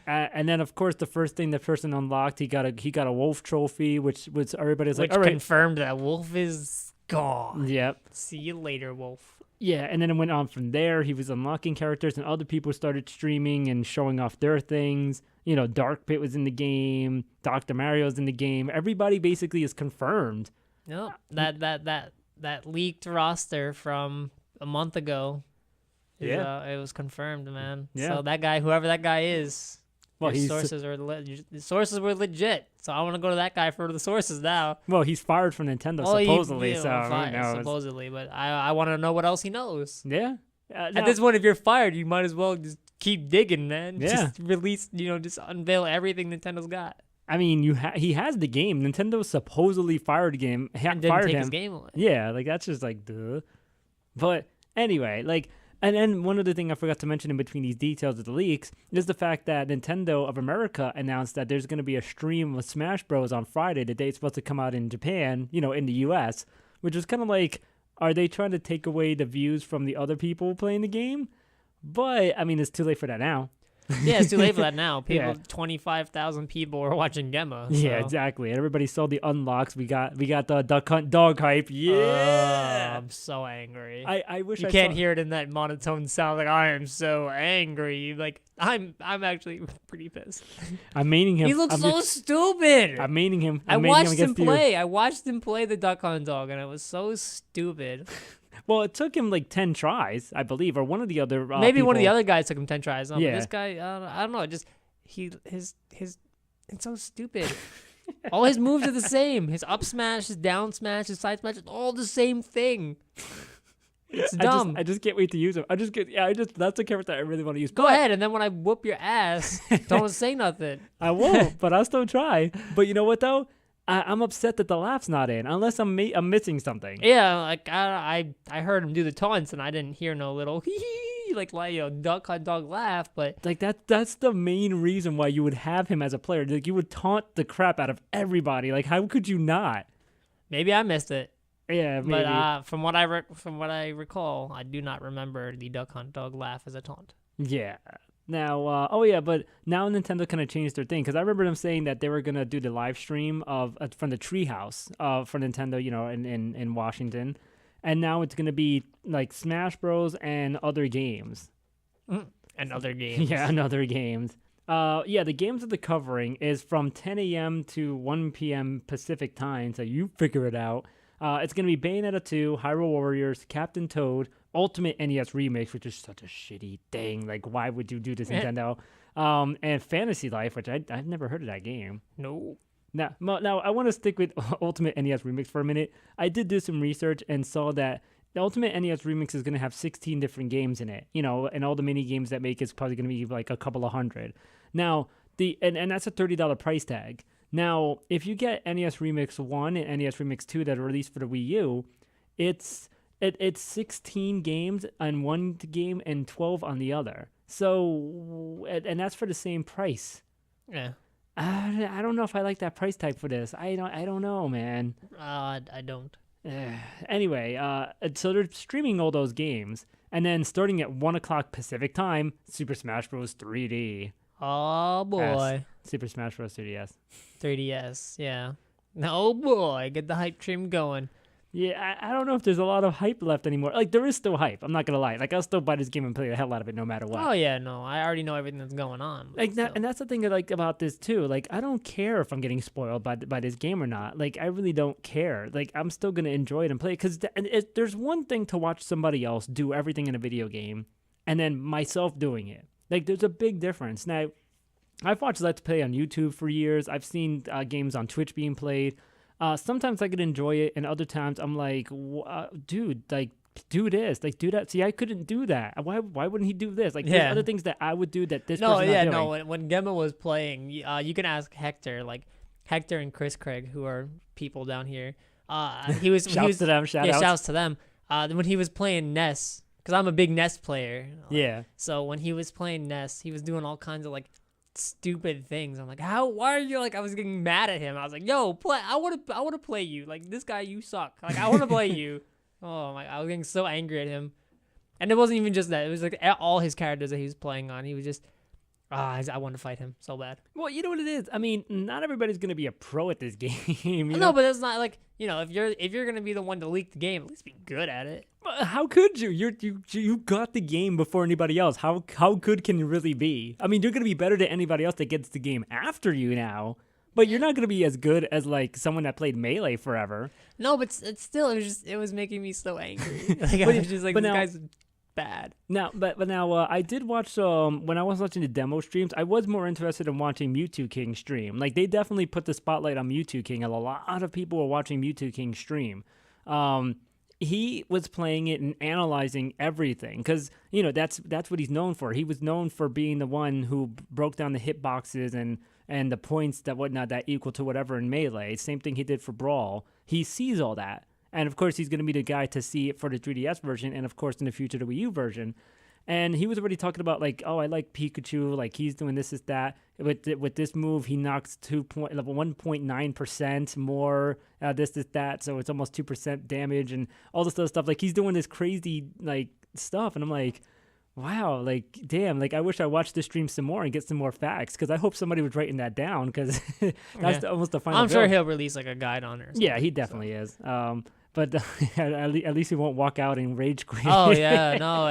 And then of course the first thing the person unlocked, he got a wolf trophy, which was everybody's Which like, all right. confirmed that Wolf is gone. Yep. See you later, Wolf. Yeah, and then it went on from there. He was unlocking characters, and other people started streaming and showing off their things. Dark Pit was in the game. Dr. Mario's in the game. Everybody basically is confirmed. No, that leaked roster from a month ago. It was confirmed, man. Yeah. So that guy, whoever that guy is, Well, your he's sources were legit. So I want to go to that guy for the sources now. well, he's fired from Nintendo Well, supposedly. yeah, So fine, who knows? supposedly, but I want to know what else he knows. Yeah. At this point, if you're fired, you might as well just keep digging, man. Yeah. Just release, just unveil everything Nintendo's got. I mean, he has the game. Nintendo supposedly fired him. And didn't fired take him. his game away. Yeah, like that's just like duh. But anyway, like, and then one other thing I forgot to mention in between these details of the leaks is the fact that Nintendo of America announced that there's going to be a stream of Smash Bros on Friday, the day it's supposed to come out in Japan, in the US, which was kind of like, are they trying to take away the views from the other people playing the game? But I mean, it's too late for that now. Yeah, it's too late for that now. People, Yeah. 25,000 people are watching Gemma. Yeah, so. exactly. Everybody saw the unlocks. We got the duck hunt dog hype. Yeah, I'm so angry. I wish You I can't saw- hear it in that monotone sound. Like I am so angry. Like I'm actually pretty pissed. I'm maining him. He looks I'm so stupid. I'm maining him. I I'm maining watched him against you. play. I watched him play the Duck Hunt Dog, and it was so stupid. Well, it took him like 10 tries, I believe, or one of the other. Maybe one of the people- other guys took him 10 tries. Yeah. This guy, I don't know. Just his it's so stupid. All his moves are the same. His up smash, his down smash, his side smash, it's all the same thing. It's dumb. I just can't wait to use him. That's the character I really want to use. Go ahead, and then when I whoop your ass, don't say nothing. I won't, but I'll still try. But you know what though? I'm upset that the laugh's not in, unless I'm missing something. Yeah, like I heard him do the taunts, and I didn't hear no little like duck hot dog laugh. But like that's the main reason why you would have him as a player. Like you would taunt the crap out of everybody. Like how could you not? maybe I missed it. Yeah, maybe. But from what I recall, I do not remember the duck hot dog laugh as a taunt. Yeah. Now, but now Nintendo kind of changed their thing because I remember them saying that they were gonna do the live stream of from the Treehouse for Nintendo, in Washington, and now it's gonna be like Smash Bros. And other games. And other games. Yeah, and other games. The games that they're covering is from 10 a.m. to 1 p.m. Pacific time, so you figure it out. It's gonna be Bayonetta 2, Hyrule Warriors, Captain Toad, Ultimate NES Remix, which is such a shitty thing. Like, why would you do this, Nintendo? And Fantasy Life, which I've never heard of that game. No. Now I want to stick with Ultimate NES Remix for a minute. I did do some research and saw that the Ultimate NES Remix is going to have 16 different games in it, and all the mini games that make it's probably going to be like a couple of hundred. Now, and that's a $30 price tag. Now, if you get NES Remix 1 and NES Remix 2 that are released for the Wii U, it's 16 games on one game and 12 on the other. So, and that's for the same price. Yeah. I don't know if I like that price tag for this. I don't know, man. I don't. Anyway, so they're streaming all those games, and then starting at 1 o'clock Pacific time, Super Smash Bros. 3D. Oh boy. Super Smash Bros. 3DS. 3DS, yeah. Oh boy, get the hype train going. Yeah, I don't know if there's a lot of hype left anymore. Like, there is still hype. I'm not going to lie. Like, I'll still buy this game and play the hell out of it no matter what. Oh, yeah, no. I already know everything that's going on. Like that, and that's the thing I like about this, too. Like, I don't care if I'm getting spoiled by this game or not. Like, I really don't care. Like, I'm still going to enjoy it and play it. Because there's one thing to watch somebody else do everything in a video game and then myself doing it. Like, there's a big difference. Now, I've watched Let's Play on YouTube for years. I've seen games on Twitch being played. Sometimes I could enjoy it, and other times I'm like, dude, like, do this, like, do that. See, I couldn't do that. Why wouldn't he do this? Like, there's other things that I would do that this person's not doing. When Gemma was playing, you can ask Hector, like, Hector and Chris Craig, who are people down here. Shouts to them. When he was playing NES, because I'm a big NES player. Yeah. So when he was playing NES, he was doing all kinds of, like, stupid things. I'm like, why are you, like, I was getting mad at him. I was like, yo, play. I want to play you. Like, this guy, you suck. Like, I want to play you. Oh my, I was getting so angry at him. And it wasn't even just that. It was like all his characters that he was playing on. He was just, I want to fight him so bad. Well, you know what it is? I mean, not everybody's going to be a pro at this game. No, but it's not like, if you're going to be the one to leak the game, at least be good at it. How could you? You got the game before anybody else. How good can you really be? I mean, you're going to be better than anybody else that gets the game after you now, but you're not going to be as good as like someone that played Melee forever. No, but it's still, it was making me so angry. Like, I was just like, this guy's bad. Now, but now I did watch when I was watching the demo streams, I was more interested in watching Mewtwo King stream. Like, they definitely put the spotlight on Mewtwo King, and a lot of people were watching Mewtwo King stream. He was playing it and analyzing everything because, that's what he's known for. He was known for being the one who broke down the hitboxes and the points that equal to whatever in Melee. Same thing he did for Brawl. He sees all that. And, of course, he's going to be the guy to see it for the 3DS version and, of course, in the future, the Wii U version. And he was already talking about, like, I like Pikachu, like, he's doing this, that. With this move, he knocks 1.9% more, this, that, so it's almost 2% damage and all this other stuff. Like, he's doing this crazy, like, stuff, and I'm like, wow, like, damn, like, I wish I watched this stream some more and get some more facts, because I hope somebody was writing that down, because that's almost the final I'm build. sure he'll release, like, a guide on it. Yeah, he definitely is. But at least he won't walk out and rage quit. Oh yeah, no.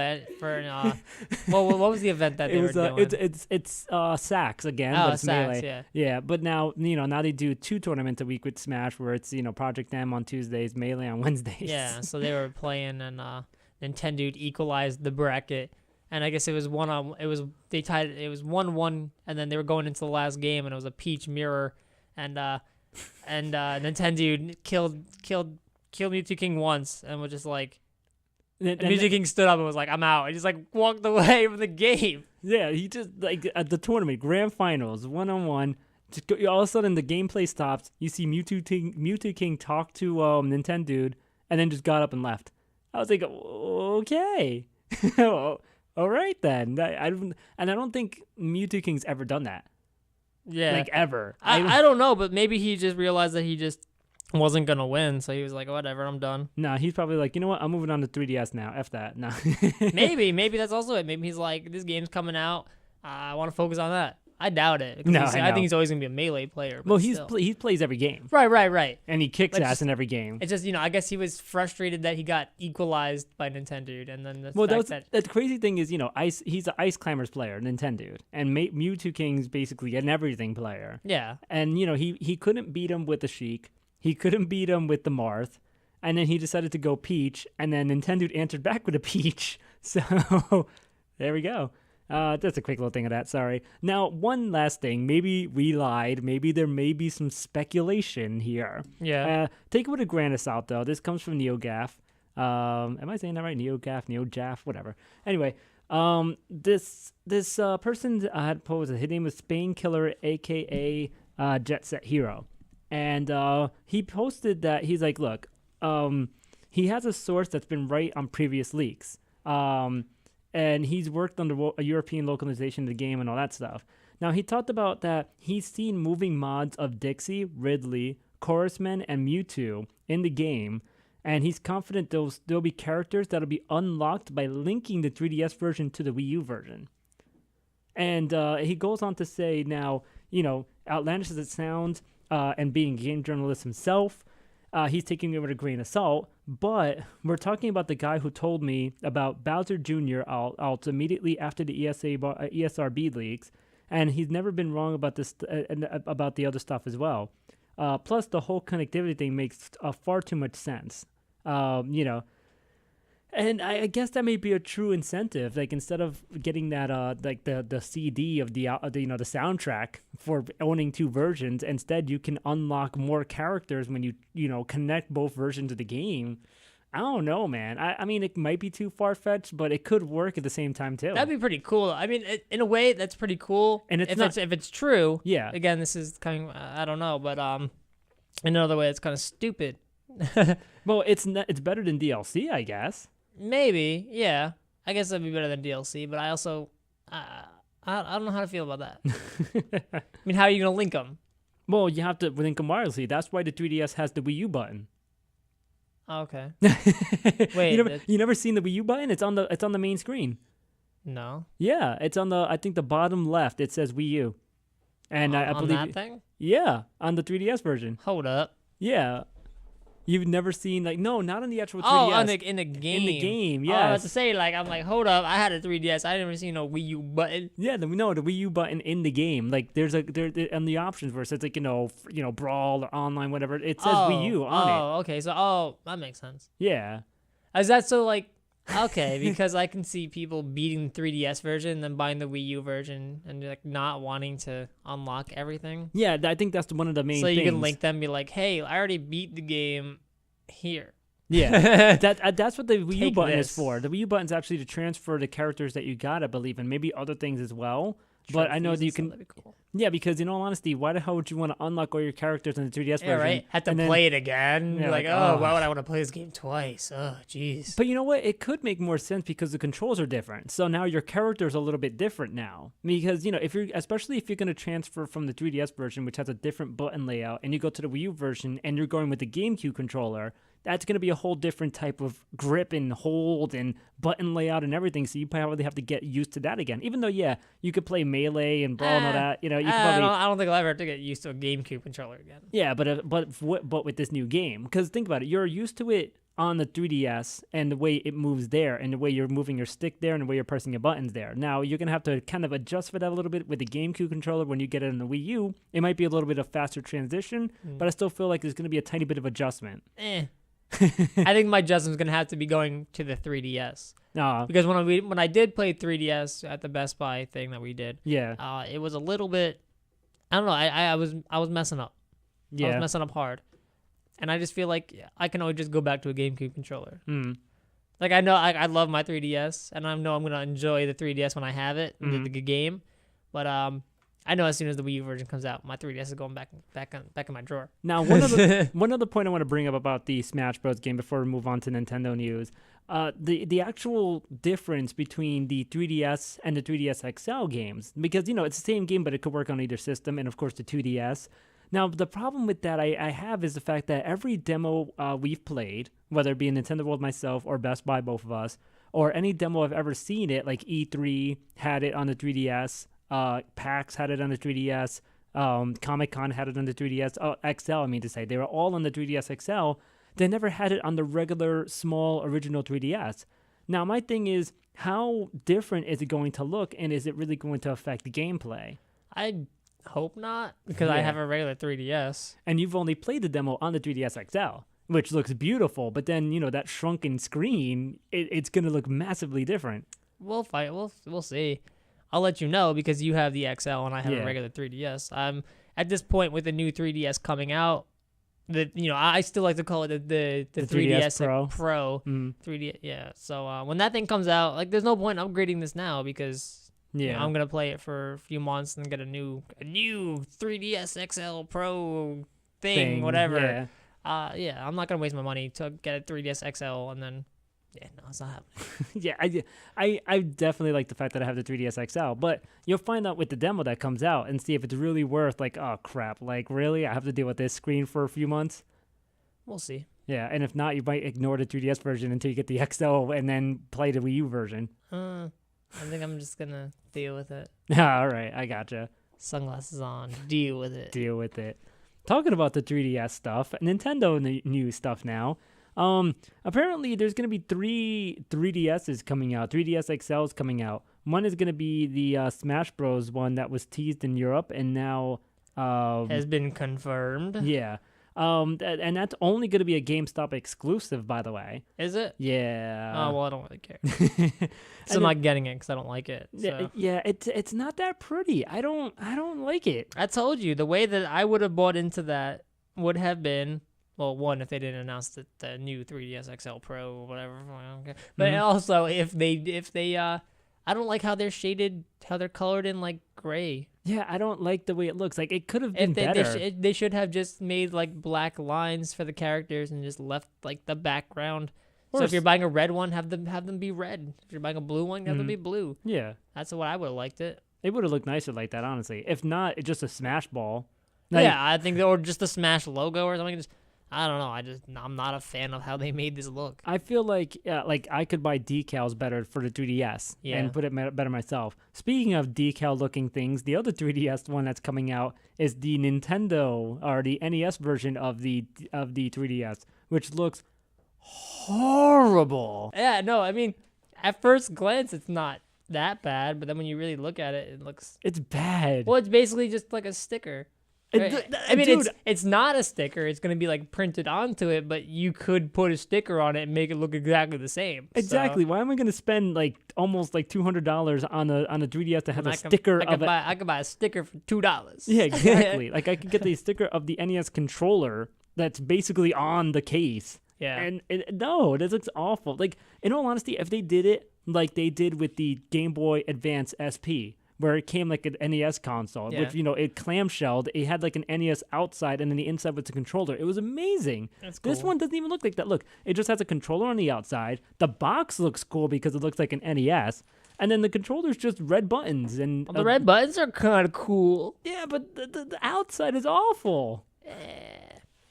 What was the event that they were doing? It's Sacks again, but it's Sacks, Melee. Yeah. But now now they do 2 tournaments a week with Smash, where it's Project M on Tuesdays, Melee on Wednesdays. Yeah, so they were playing, and Nintendo equalized the bracket, and I guess it was 1-1, and then they were going into the last game, and it was a Peach mirror, and Nintendo killed Mewtwo King once, and was just like, And Music King stood up and was like, I'm out. And just like walked away from the game. Yeah, he just like at the tournament, grand finals, 1-on-1. All of a sudden, the gameplay stops. You see Mewtwo King talk to Nintendo dude, and then just got up and left. I was like, okay, all right then. I don't think Mewtwo King's ever done that. Yeah, like ever. I don't know, but maybe he just realized that he just wasn't gonna win, so he was like, whatever, I'm done. Nah, he's probably like, you know what? I'm moving on to 3DS now. F that. Nah. maybe that's also it. Maybe he's like, this game's coming out. I want to focus on that. I doubt it. No, I think he's always gonna be a Melee player. But well, he plays every game. Right. And he kicks ass in every game. It's just, I guess he was frustrated that he got equalized by Nintendo, and then the crazy thing is, he's an Ice Climbers player, Nintendo, and Mewtwo King's basically an everything player. Yeah. And he couldn't beat him with the Sheik, he couldn't beat him with the Marth, and then he decided to go Peach, and then Nintendo answered back with a Peach. So there we go. That's a quick little thing of that. Sorry. Now, one last thing. Maybe we lied. Maybe there may be some speculation here. Yeah. Take it with a grain of salt, though. This comes from NeoGaf. Am I saying that right? NeoJaff, whatever. Anyway, this person had posed. His name was Spain Killer, aka Jet Set Hero, and he posted that he's like, look, he has a source that's been right on previous leaks. And he's worked on a European localization of the game and all that stuff. Now, he talked about that he's seen moving mods of Dixie, Ridley, Chorusman, and Mewtwo in the game, and he's confident there'll be characters that'll be unlocked by linking the 3DS version to the Wii U version. And he goes on to say, now, outlandish as it sounds, and being a game journalist himself, he's taking it with a grain of salt, but we're talking about the guy who told me about Bowser Jr. out immediately after the ESRB leaks, and he's never been wrong about this about the other stuff as well. Plus, the whole connectivity thing makes far too much sense. And I guess that may be a true incentive. Like, instead of getting that like the CD of the soundtrack for owning two versions, instead you can unlock more characters when you connect both versions of the game. I don't know, man. I mean, it might be too far-fetched, but it could work at the same time too. That'd be pretty cool. I mean, in a way, that's pretty cool. And if it's true, yeah. Again, this is kind of, I don't know, but in another way, it's kind of stupid. Well, it's better than DLC, I guess. Maybe, yeah. I guess that'd be better than DLC, but I also, I don't know how to feel about that. I mean, how are you gonna link them? Well, you have to link them wirelessly. That's why the 3DS has the Wii U button. Oh, okay. Wait, you never seen the Wii U button? It's on the main screen. No. Yeah, it's on I think the bottom left. It says Wii U, and I believe on that thing. Yeah, on the 3DS version. Hold up. Yeah. You've never seen, not on the actual 3DS. Oh, in the game. In the game, yeah. I was to say, I'm like, hold up, I had a 3DS. I never seen no Wii U button. Yeah, the Wii U button in the game. Like, there on the options where it says, Brawl or online, whatever, it says Wii U on it. Oh, okay, so, that makes sense. Yeah. Is that so, okay, because I can see people beating the 3DS version and then buying the Wii U version and not wanting to unlock everything. Yeah, I think that's one of the main things. So you can link them and be like, hey, I already beat the game here. Yeah, that's what the Wii U button is for. The Wii U button is actually to transfer the characters that you got, I believe, and maybe other things as well. But I know that you can. That'd be cool. Yeah, because in all honesty, why the hell would you want to unlock all your characters in the 3DS version? Right. Have to play it again. Yeah, You're why would I want to play this game twice? Oh, jeez. But you know what? It could make more sense because the controls are different. So now your character is a little bit different now. Because especially if you're going to transfer from the 3DS version, which has a different button layout, and you go to the Wii U version, and you're going with the GameCube controller. That's going to be a whole different type of grip and hold and button layout and everything. So you probably have to get used to that again. Even though, yeah, you could play Melee and Brawl and all that. You could probably. I don't think I'll ever have to get used to a GameCube controller again. Yeah, but with this new game, because think about it, you're used to it on the 3DS and the way it moves there, and the way you're moving your stick there, and the way you're pressing your buttons there. Now you're gonna have to kind of adjust for that a little bit with the GameCube controller when you get it in the Wii U. It might be a little bit of faster transition, but I still feel like there's gonna be a tiny bit of adjustment. I think my adjustment's gonna have to be going to the 3DS. Because when I did play 3DS at the Best Buy thing that we did, yeah, it was a little bit. I don't know. I was messing up. Yeah, I was messing up hard, and I just feel like I can always just go back to a GameCube controller. Like I know I love my 3DS, and I know I'm gonna enjoy the 3DS when I have it, the game. But I know as soon as the Wii U version comes out, my 3DS is going back in my drawer. Now, one other point I want to bring up about the Smash Bros. Game before we move on to Nintendo news, the actual difference between the 3DS and the 3DS XL games, because it's the same game, but it could work on either system, and of course the 2DS. Now, the problem with that I have is the fact that every demo we've played, whether it be in Nintendo World myself or Best Buy, both of us, or any demo I've ever seen it, like E3 had it on the 3DS, PAX had it on the 3DS, Comic-Con had it on the 3DS, XL, I mean to say. They were all on the 3DS XL. They never had it on the regular, small, original 3DS. Now, my thing is, how different is it going to look, and is it really going to affect the gameplay? I hope not, because I have a regular 3DS. And you've only played the demo on the 3DS XL, which looks beautiful, but then, that shrunken screen, it's going to look massively different. We'll fight. We'll see. I'll let you know because you have the XL and I have a regular 3DS. At this point with the new 3DS coming out, I still like to call it the 3DS Pro. 3D, yeah. So when that thing comes out, like, there's no point upgrading this now because I'm gonna play it for a few months and get a new 3DS XL Pro thing, whatever. I'm not gonna waste my money to get a 3DS XL and then. Yeah, no, it's not happening. I definitely like the fact that I have the 3DS XL, but you'll find out with the demo that comes out and see if it's really worth, like, oh crap, like, really? I have to deal with this screen for a few months? We'll see. Yeah, and if not, you might ignore the 3DS version until you get the XL and then play the Wii U version. I think I'm just gonna deal with it. All right, I gotcha. Sunglasses on, deal with it. Deal with it. Talking about the 3DS stuff, Nintendo new stuff now. Apparently there's going to be 3 3DSs coming out, 3DS XLs coming out. One is going to be the Smash Bros. One that was teased in Europe and now has been confirmed. Yeah. And that's only going to be a GameStop exclusive, by the way. Is it? Yeah. Oh, well, I don't really care. So I'm not getting it because I don't like it. So. Yeah, it's not that pretty. I don't like it. I told you, the way that I would have bought into that would have been, well, one, if they didn't announce the new 3DS XL Pro or whatever. Okay. But also, if they I don't like how they're shaded, how they're colored in, like, gray. Yeah, I don't like the way it looks. Like, it could have been better. They should have just made, like, black lines for the characters and just left, like, the background. So if you're buying a red one, have them be red. If you're buying a blue one, have them be blue. Yeah. That's what I would have liked it. It would have looked nicer like that, honestly. If not, it's just a Smash ball. Like, yeah, I think, or just the Smash logo or something. I don't know. I'm not a fan of how they made this look. I feel like I could buy decals better for the 3DS and put it better myself. Speaking of decal-looking things, the other 3DS one that's coming out is the Nintendo or the NES version of the 3DS, which looks horrible. Yeah, no, I mean, at first glance, it's not that bad, but then when you really look at it, it's bad. Well, it's basically just like a sticker. Right? I mean, dude, it's not a sticker. It's going to be, like, printed onto it, but you could put a sticker on it and make it look exactly the same. Exactly. So. Why am I going to spend, like, almost, like, $200 on a 3DS to have a sticker of it? I could buy a sticker for $2. Yeah, exactly. Like, I could get the sticker of the NES controller that's basically on the case. Yeah. And no, this looks awful. Like, in all honesty, if they did it like they did with the Game Boy Advance SP, where it came like an NES console, which, it clamshelled. It had like an NES outside, and then the inside was the controller. It was amazing. That's cool. This one doesn't even look like that. Look, it just has a controller on the outside. The box looks cool because it looks like an NES. And then the controller's just red buttons. And the red buttons are kind of cool. Yeah, but the outside is awful.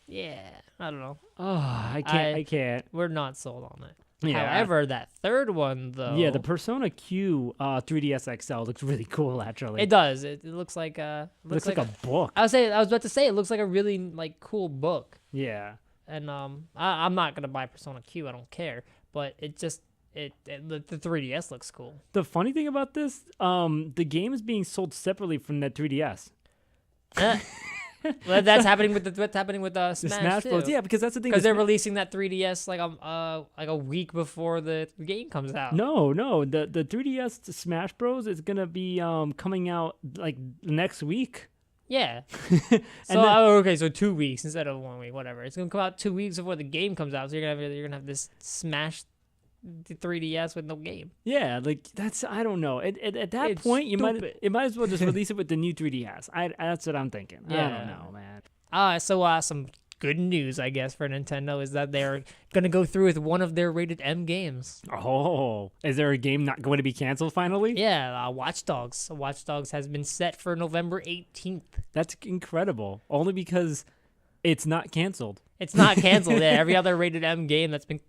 Yeah, I don't know. Oh, I can't. We're not sold on it. Yeah. However, that third one, though... Yeah, the Persona Q 3DS XL looks really cool, actually. It does. It looks like a... looks like a book. I was about to say, it looks like a really, like, cool book. Yeah. And I'm not going to buy Persona Q. I don't care. But it just... the 3DS looks cool. The funny thing about this, the game is being sold separately from that 3DS. Well, that's happening with Smash Bros. Yeah, because that's the thing. Because they're releasing that 3DS like a week before the game comes out. No, the 3DS Smash Bros. Is gonna be coming out like next week. Yeah. So 2 weeks instead of 1 week, whatever. It's gonna come out 2 weeks before the game comes out. So you're gonna have this Smash the 3DS with no game. Yeah, like that's I don't know. At that It's point, you stupid. might as well just release it with the new 3DS. That's what I'm thinking. I Yeah. don't know, man. So some good news, I guess, for Nintendo is that they're gonna go through with one of their rated M games. Oh, is there a game not going to be canceled finally? Yeah, Watch Dogs. Watch Dogs has been set for November 18th. That's incredible. Only because it's not canceled. It's not canceled. Yeah, every other rated M game that's been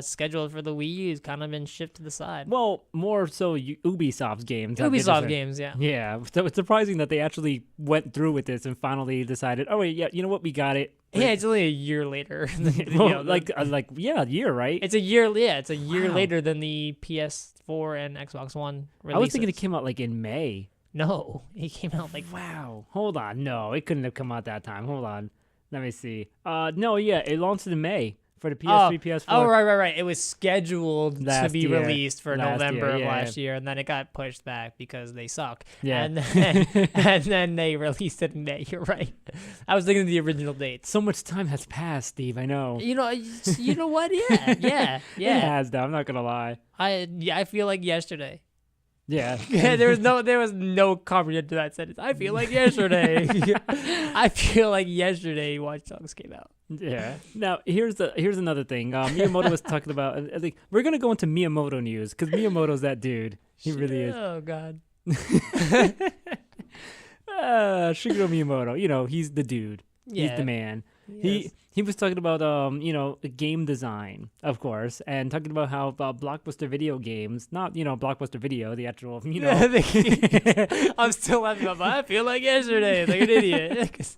scheduled for the Wii U has kind of been shipped to the side. Well, more so Ubisoft's games. have been Ubisoft just- games, yeah. Yeah, so it's surprising that they actually went through with this and finally decided, oh wait, yeah, you know what, we got it. Yeah, it's only a year later. Well, a year, right? It's a year. Yeah, it's a year Wow. later than the PS4 and Xbox One releases. I was thinking it came out like in May. No, it came out like Wow. Hold on. No, it couldn't have come out that time. Hold on. Let me see. No, yeah, it launched in May for the PS3, PS4. Oh, right. It was scheduled to Last be year. released for Last November year, of yeah. last year, and then it got pushed back because they suck. Yeah. And then they released it in May. You're right. I was thinking of the original dates. So much time has passed, Steve. I know. You know what? Yeah. It has, though. I'm not gonna lie. I feel like yesterday. Yeah. Yeah, there was no comprehension to that sentence. I feel like yesterday. I feel like yesterday Watch Dogs came out. Yeah. Now here's another thing. Miyamoto was talking about. I think we're gonna go into Miyamoto news because Miyamoto's that dude. He really is. Oh God. Shigeru Miyamoto. You know, he's the dude. He's Yeah. the man. Yes. He was talking about game design, of course, and talking about how Blockbuster video games, not Blockbuster Video, the actual I'm still laughing about my, I feel like yesterday, like an idiot.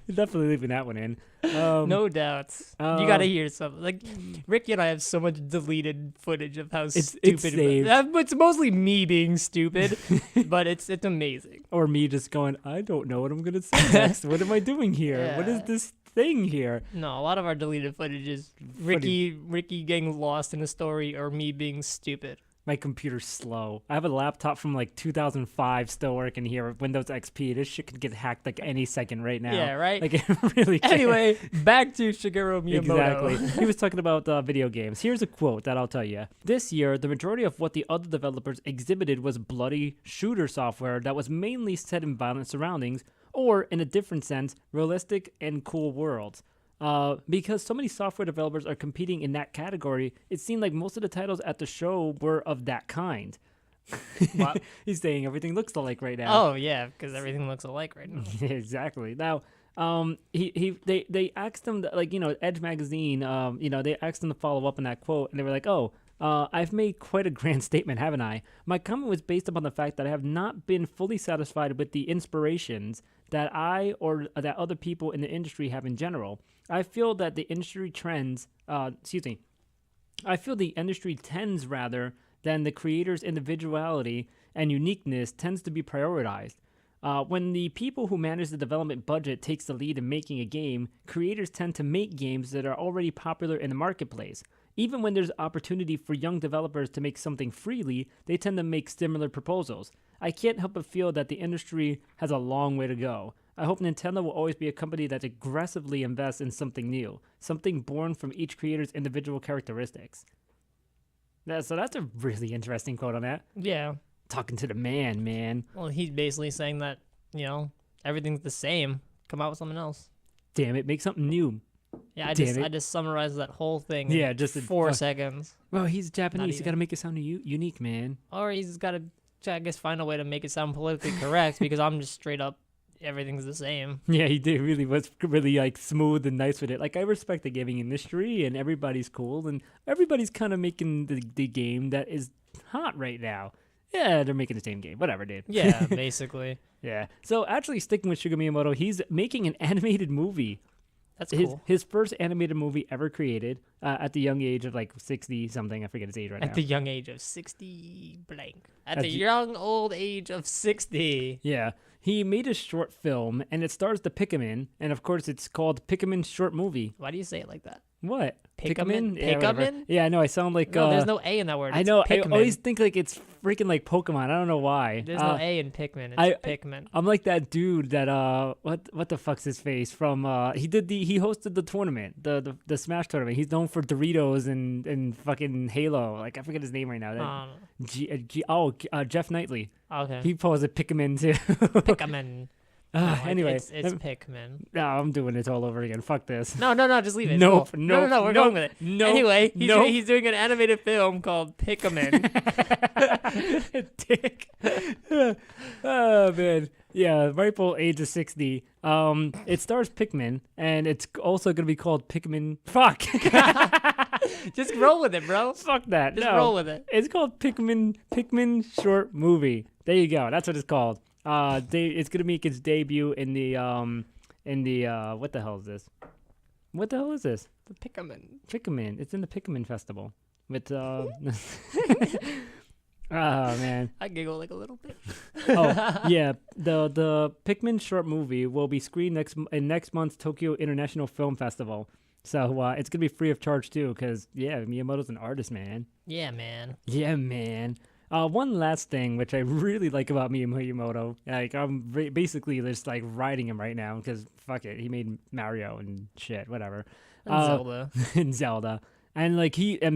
definitely leaving that one in. No doubts. You gotta hear something. Like Ricky and I have so much deleted footage of how stupid. saved. It's mostly me being stupid, but it's amazing. Or me just going, I don't know what I'm gonna say next. What am I doing here? What is Yeah. this thing here? No, a lot of our deleted footage is Ricky getting lost in a story or me being stupid. My computer's slow. I have a laptop from like 2005 still working here with Windows XP. This shit could get hacked like any second right now. Yeah, right? Like it really can. Anyway, back to Shigeru Miyamoto. Exactly. He was talking about video games. Here's a quote that I'll tell you. This year, the majority of what the other developers exhibited was bloody shooter software that was mainly set in violent surroundings, or in a different sense, realistic and cool worlds. Because so many software developers are competing in that category, it seemed like most of the titles at the show were of that kind. What? He's saying everything looks alike right now. Oh yeah, because everything looks alike right now. Exactly. Now, they asked him, Edge magazine, they asked him to follow up on that quote, and they were like, I've made quite a grand statement, haven't I? My comment was based upon the fact that I have not been fully satisfied with the inspirations that I or that other people in the industry have in general. I feel that the industry tends rather than the creator's individuality and uniqueness tends to be prioritized. When the people who manage the development budget takes the lead in making a game, creators tend to make games that are already popular in the marketplace. Even when there's opportunity for young developers to make something freely, they tend to make similar proposals. I can't help but feel that the industry has a long way to go. I hope Nintendo will always be a company that aggressively invests in something new, something born from each creator's individual characteristics. So that's a really interesting quote on that. Yeah. Talking to the man. Well, he's basically saying that, everything's the same. Come out with something else. Damn it, make something new. Yeah, I just summarized that whole thing. Yeah, in just 4 seconds. Well, he's Japanese. You even. got to make it sound unique, man. Or he's got to, I guess, find a way to make it sound politically correct because I'm just straight up, everything's the same. Yeah, he did. Really was really smooth and nice with it. I respect the gaming industry, and everybody's cool, and everybody's kind of making the game that is hot right now. Yeah, they're making the same game. Whatever, dude. Yeah, basically. Yeah. So actually, sticking with Shigeru Miyamoto, he's making an animated movie. That's cool. His first animated movie ever created at the young age of 60 something. I forget his age right now. At the young age of 60 blank. At the young old age of 60. Yeah. He made a short film, and it stars the Pikimin, and of course it's called Pikimin Short Movie. Why do you say it like that? What? Pikmin? Yeah, whatever. Pikmin? Yeah, I know. I sound like No, there's no A in that word. I It's know. Pikmin. I always think like it's freaking like Pokemon. I don't know why. There's no A in Pikmin. It's Pikmin. I'm like that dude that what the fuck's his face from he hosted the tournament, the Smash tournament. He's known for Doritos and fucking Halo. Like I forget his name right now. Jeff Knightley. Okay. He posed a Pikmin too. Pikmin. Anyway, it's Pikmin. No, I'm doing it all over again. Fuck this. No, just leave it. Nope, Cool. nope, No, we're going with it. No. Anyway, he's doing an animated film called Pikimin. Dick. Oh man. Yeah, rifle age of 60. It stars Pikmin, and it's also gonna be called Pikmin. Fuck. Just roll with it, bro. Fuck that. Just no. roll with it. It's called Pikmin short movie. There you go. That's what it's called. It's gonna make its debut in the what the hell is this? What the hell is this? The Pikimin. Pikimin. It's in the Pikimin festival. With Oh man. I giggle like a little bit. Oh yeah, the Pikmin short movie will be screened next month's Tokyo International Film Festival. So it's gonna be free of charge too, cause Miyamoto's an artist, man. Yeah, man. Yeah, man. One last thing, which I really like about Miyamoto, like I'm basically just like riding him right now, because fuck it, he made Mario and shit, whatever. And Zelda. And Zelda. And like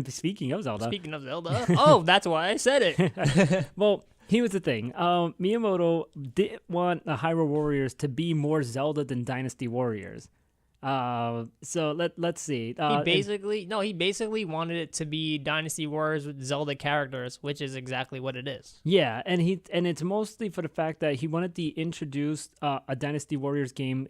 speaking of Zelda. Speaking of Zelda. Oh, that's why I said it. Well, here was the thing. Miyamoto didn't want the Hyrule Warriors to be more Zelda than Dynasty Warriors. So let's see. He basically wanted it to be Dynasty Warriors with Zelda characters, which is exactly what it is. Yeah, and it's mostly for the fact that he wanted to introduce a Dynasty Warriors game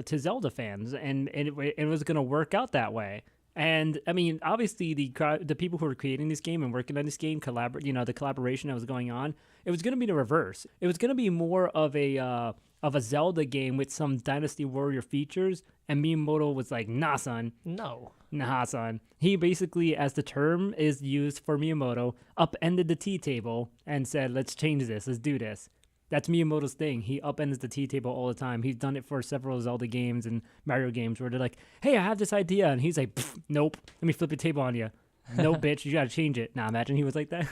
to Zelda fans, and it was going to work out that way. And I mean, obviously, the people who were creating this game and working on this game, the collaboration that was going on, it was going to be the reverse. It was going to be more of a Zelda game with some Dynasty Warrior features, and Miyamoto was like, nah, son. Nah, son. He basically, as the term is used for Miyamoto, upended the tea table and said, let's change this, let's do this. That's Miyamoto's thing. He upends the tea table all the time. He's done it for several Zelda games and Mario games where they're like, hey, I have this idea. And he's like, nope, let me flip the table on you. No, bitch, you got to change it. Nah, imagine he was like that.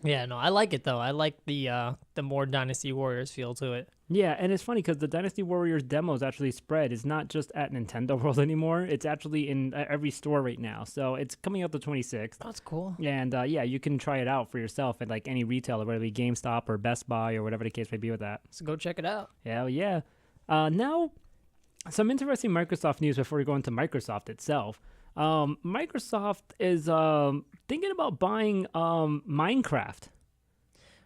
Yeah, no, I like it, though. I like the more Dynasty Warriors feel to it. Yeah, and it's funny because the Dynasty Warriors demos actually spread. It's not just at Nintendo World anymore. It's actually in every store right now. So it's coming out the 26th. That's cool. And you can try it out for yourself at like any retailer, whether it be GameStop or Best Buy or whatever the case may be with that. So go check it out. Hell yeah. Now, some interesting Microsoft news before we go into Microsoft itself. Microsoft is thinking about buying Minecraft.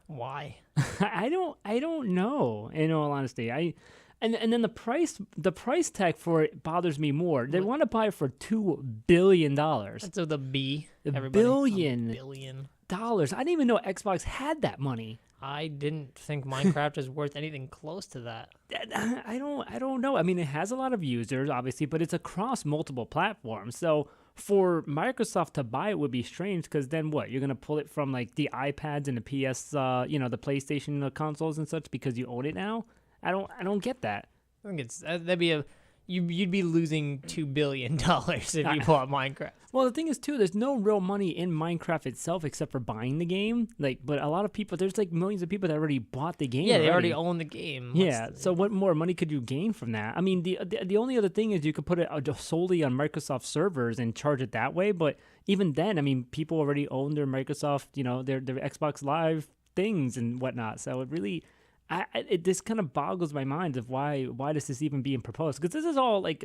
Why? I don't know. In all honesty, and then the price tag for it bothers me more. They want to buy it for $2 billion. That's with a B. Billion dollars. I didn't even know Xbox had that money. I didn't think Minecraft is worth anything close to that. I don't know. I mean, it has a lot of users, obviously, but it's across multiple platforms. So for Microsoft to buy it would be strange, because then what? You're gonna pull it from like the iPads and the PS, the PlayStation consoles and such because you own it now. I don't get that. I think that'd be you'd be losing $2 billion if you bought Minecraft. Well, the thing is too, there's no real money in Minecraft itself except for buying the game. But a lot of people, there's like millions of people that already bought the game. Yeah, they already own the game. So what more money could you gain from that? I mean, the only other thing is you could put it solely on Microsoft servers and charge it that way. But even then, I mean, people already own their Microsoft, their Xbox Live things and whatnot. So it really, this kind of boggles my mind of why this is even being proposed, because this is all like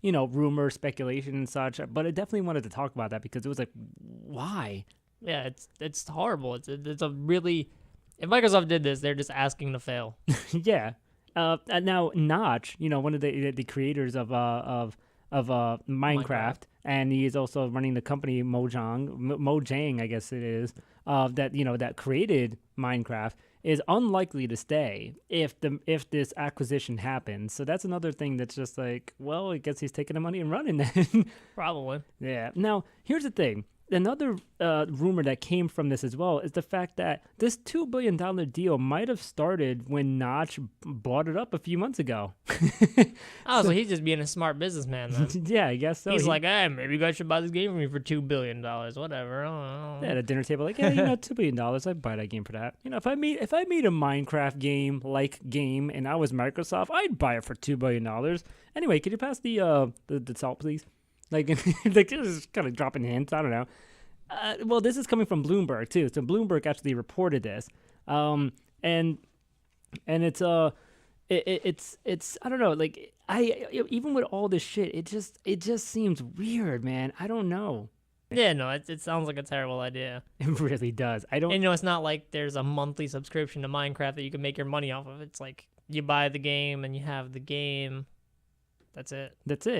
rumor, speculation and such. But I definitely wanted to talk about that because it was like, why? Yeah, it's horrible. It's a really, if Microsoft did this, they're just asking to fail. Yeah. Now Notch, one of the creators of Minecraft, and he is also running the company Mojang, I guess it is, that created Minecraft, is unlikely to stay if this acquisition happens. So that's another thing that's just like, well, I guess he's taking the money and running then. Probably. Yeah. Now, here's the thing. another rumor that came from this as well is the fact that this $2 billion deal might have started when Notch bought it up a few months ago. So he's just being a smart businessman then. Yeah, I guess so. He's like, hey, maybe you guys should buy this game for me for $2 billion. Whatever. I don't know. At a dinner table, like, yeah, $2 billion, I'd buy that game for that. If I made a Minecraft game and I was Microsoft, I'd buy it for $2 billion. Anyway, could you pass the salt, please? Like just kind of dropping hints. I don't know. Well, this is coming from Bloomberg too. So Bloomberg actually reported this, and it's it's I don't know. Like even with all this shit, it just seems weird, man. I don't know. Yeah, no, it sounds like a terrible idea. It really does. I don't. And, it's not like there's a monthly subscription to Minecraft that you can make your money off of. It's like you buy the game and you have the game. That's it.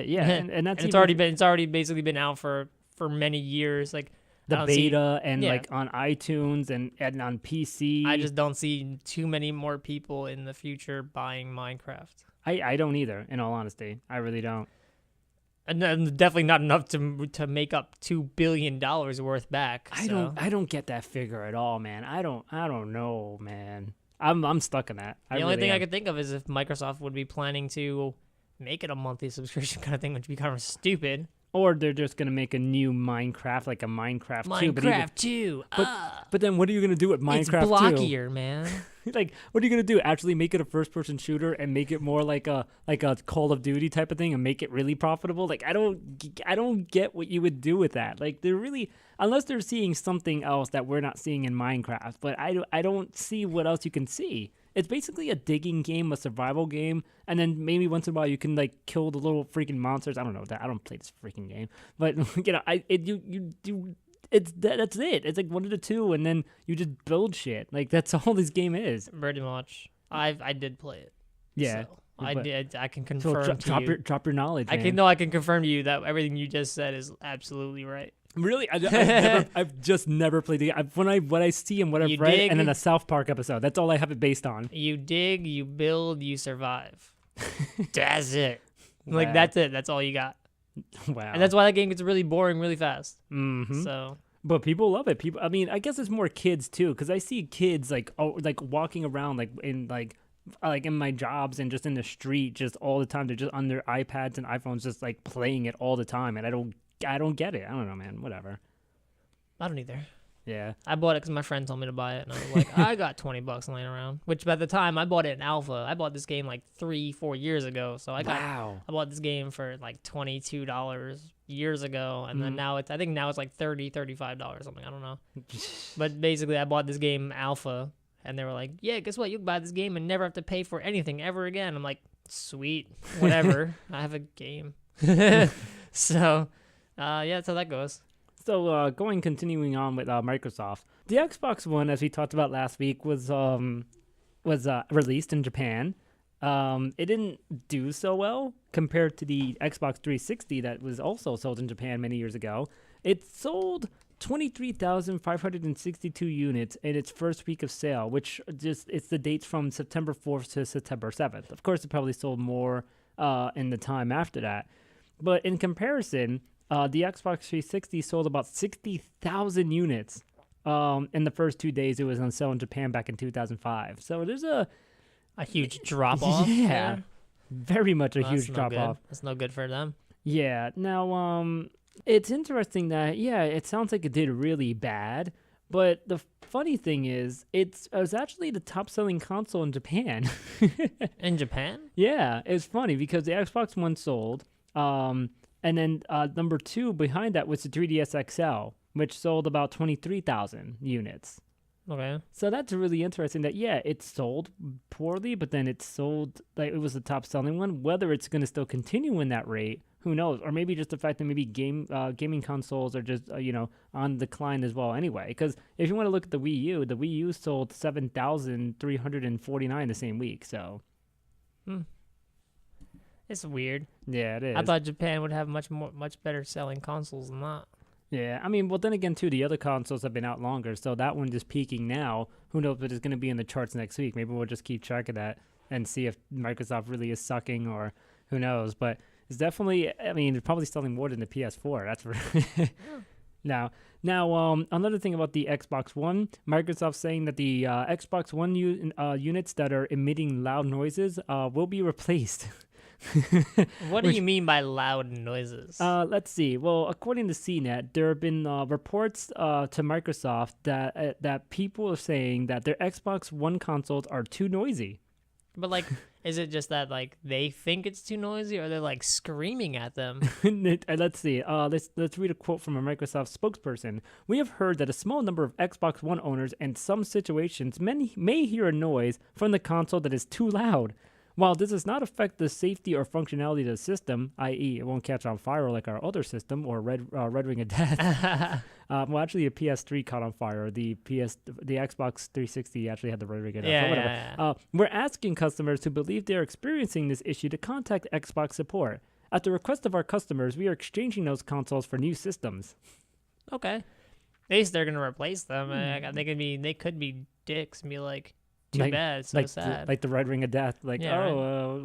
Yeah, and that's and it's already basically been out for many years. Like the beta and like on iTunes and on PC. I just don't see too many more people in the future buying Minecraft. I don't either. In all honesty, I really don't. And definitely not enough to make up $2 billion worth back. I don't get that figure at all, man. I don't know, man. I'm stuck in that. The only thing I could think of is if Microsoft would be planning to make it a monthly subscription kind of thing, which would be kind of stupid. Or they're just gonna make a new Minecraft, like a Minecraft 2. Minecraft 2. But then what are you gonna do with Minecraft 2? It's blockier, man. Like, what are you gonna do? Actually make it a first-person shooter and make it more like a Call of Duty type of thing and make it really profitable? Like, I don't get what you would do with that. Like, they're really, unless they're seeing something else that we're not seeing in Minecraft. But I don't see what else you can see. It's basically a digging game, a survival game, and then maybe once in a while you can like kill the little freaking monsters. I don't know that. I don't play this freaking game, but that's it. It's like one of the two, and then you just build shit. Like that's all this game is. Pretty much. I did play it. Yeah. So I did. I can confirm to you. Drop your knowledge. I can confirm to you that everything you just said is absolutely right. Really, I've just never played the game. When I see and what I've read, and then a South Park episode. That's all I have it based on. You dig, you build, you survive. That's it. Wow. Like that's it. That's all you got. Wow. And that's why that game gets really boring really fast. Mm-hmm. So. But people love it. I mean, I guess it's more kids too, because I see kids like walking around like in my jobs and just in the street just all the time. They're just on their iPads and iPhones, just like playing it all the time, and I don't get it. I don't know, man. Whatever. I don't either. Yeah. I bought it because my friend told me to buy it, and I was like, I got $20 laying around. Which by the time I bought it in alpha, I bought this game like 3-4 years ago. So I bought this game for like $22 years ago, and then I think now it's like $30, $35 something. I don't know. But basically, I bought this game alpha, and they were like, yeah, guess what? You can buy this game and never have to pay for anything ever again. I'm like, sweet, whatever. I have a game. So. Yeah, that's how that goes. So, continuing on with Microsoft, the Xbox One, as we talked about last week, was released in Japan. It didn't do so well compared to the Xbox 360 that was also sold in Japan many years ago. It sold 23,562 units in its first week of sale, which it's the dates from September 4th to September 7th. Of course, it probably sold more in the time after that. But in comparison, the Xbox 360 sold about 60,000 units in the first 2 days it was on sale in Japan back in 2005. So there's a huge drop-off. Yeah, very much a huge drop-off. That's no good for them. Yeah. Now, it's interesting that, it sounds like it did really bad, but the funny thing is it was actually the top-selling console in Japan. In Japan? Yeah, it's funny because the Xbox One sold, and then number 2 behind that was the 3DS XL, which sold about 23,000 units. Okay. So that's really interesting that, it sold poorly, but then it sold, like it was the top selling one. Whether it's going to still continue in that rate, who knows? Or maybe just the fact that maybe gaming consoles are just, on decline as well anyway. Because if you want to look at the Wii U sold 7,349 the same week, so. It's weird. Yeah, it is. I thought Japan would have much better selling consoles than that. Yeah, I mean, well, then again, too, the other consoles have been out longer, so that one just peaking now. Who knows if it's going to be in the charts next week? Maybe we'll just keep track of that and see if Microsoft really is sucking, or who knows. But it's definitely, I mean, it's probably selling more than the PS4. That's for Now, another thing about the Xbox One, Microsoft saying that the Xbox One units that are emitting loud noises will be replaced. What do you mean by loud noises? Let's see. Well, according to CNET, there have been reports to Microsoft that people are saying that their Xbox One consoles are too noisy. But like, is it just that like they think it's too noisy, or they're like screaming at them? Let's see. Let's read a quote from a Microsoft spokesperson. We have heard that a small number of Xbox One owners, in some situations, may hear a noise from the console that is too loud. While this does not affect the safety or functionality of the system, i.e., it won't catch on fire like our other system or Red Ring of Death. Well, actually, a PS3 caught on fire. The Xbox 360 actually had the Red Ring of Death. Yeah, whatever. yeah. We're asking customers who believe they are experiencing this issue to contact Xbox support. At the request of our customers, we are exchanging those consoles for new systems. Okay. At least they're gonna replace them. They could be dicks and be like, too bad, so sad. Like the Red Ring of Death. Like, Yeah,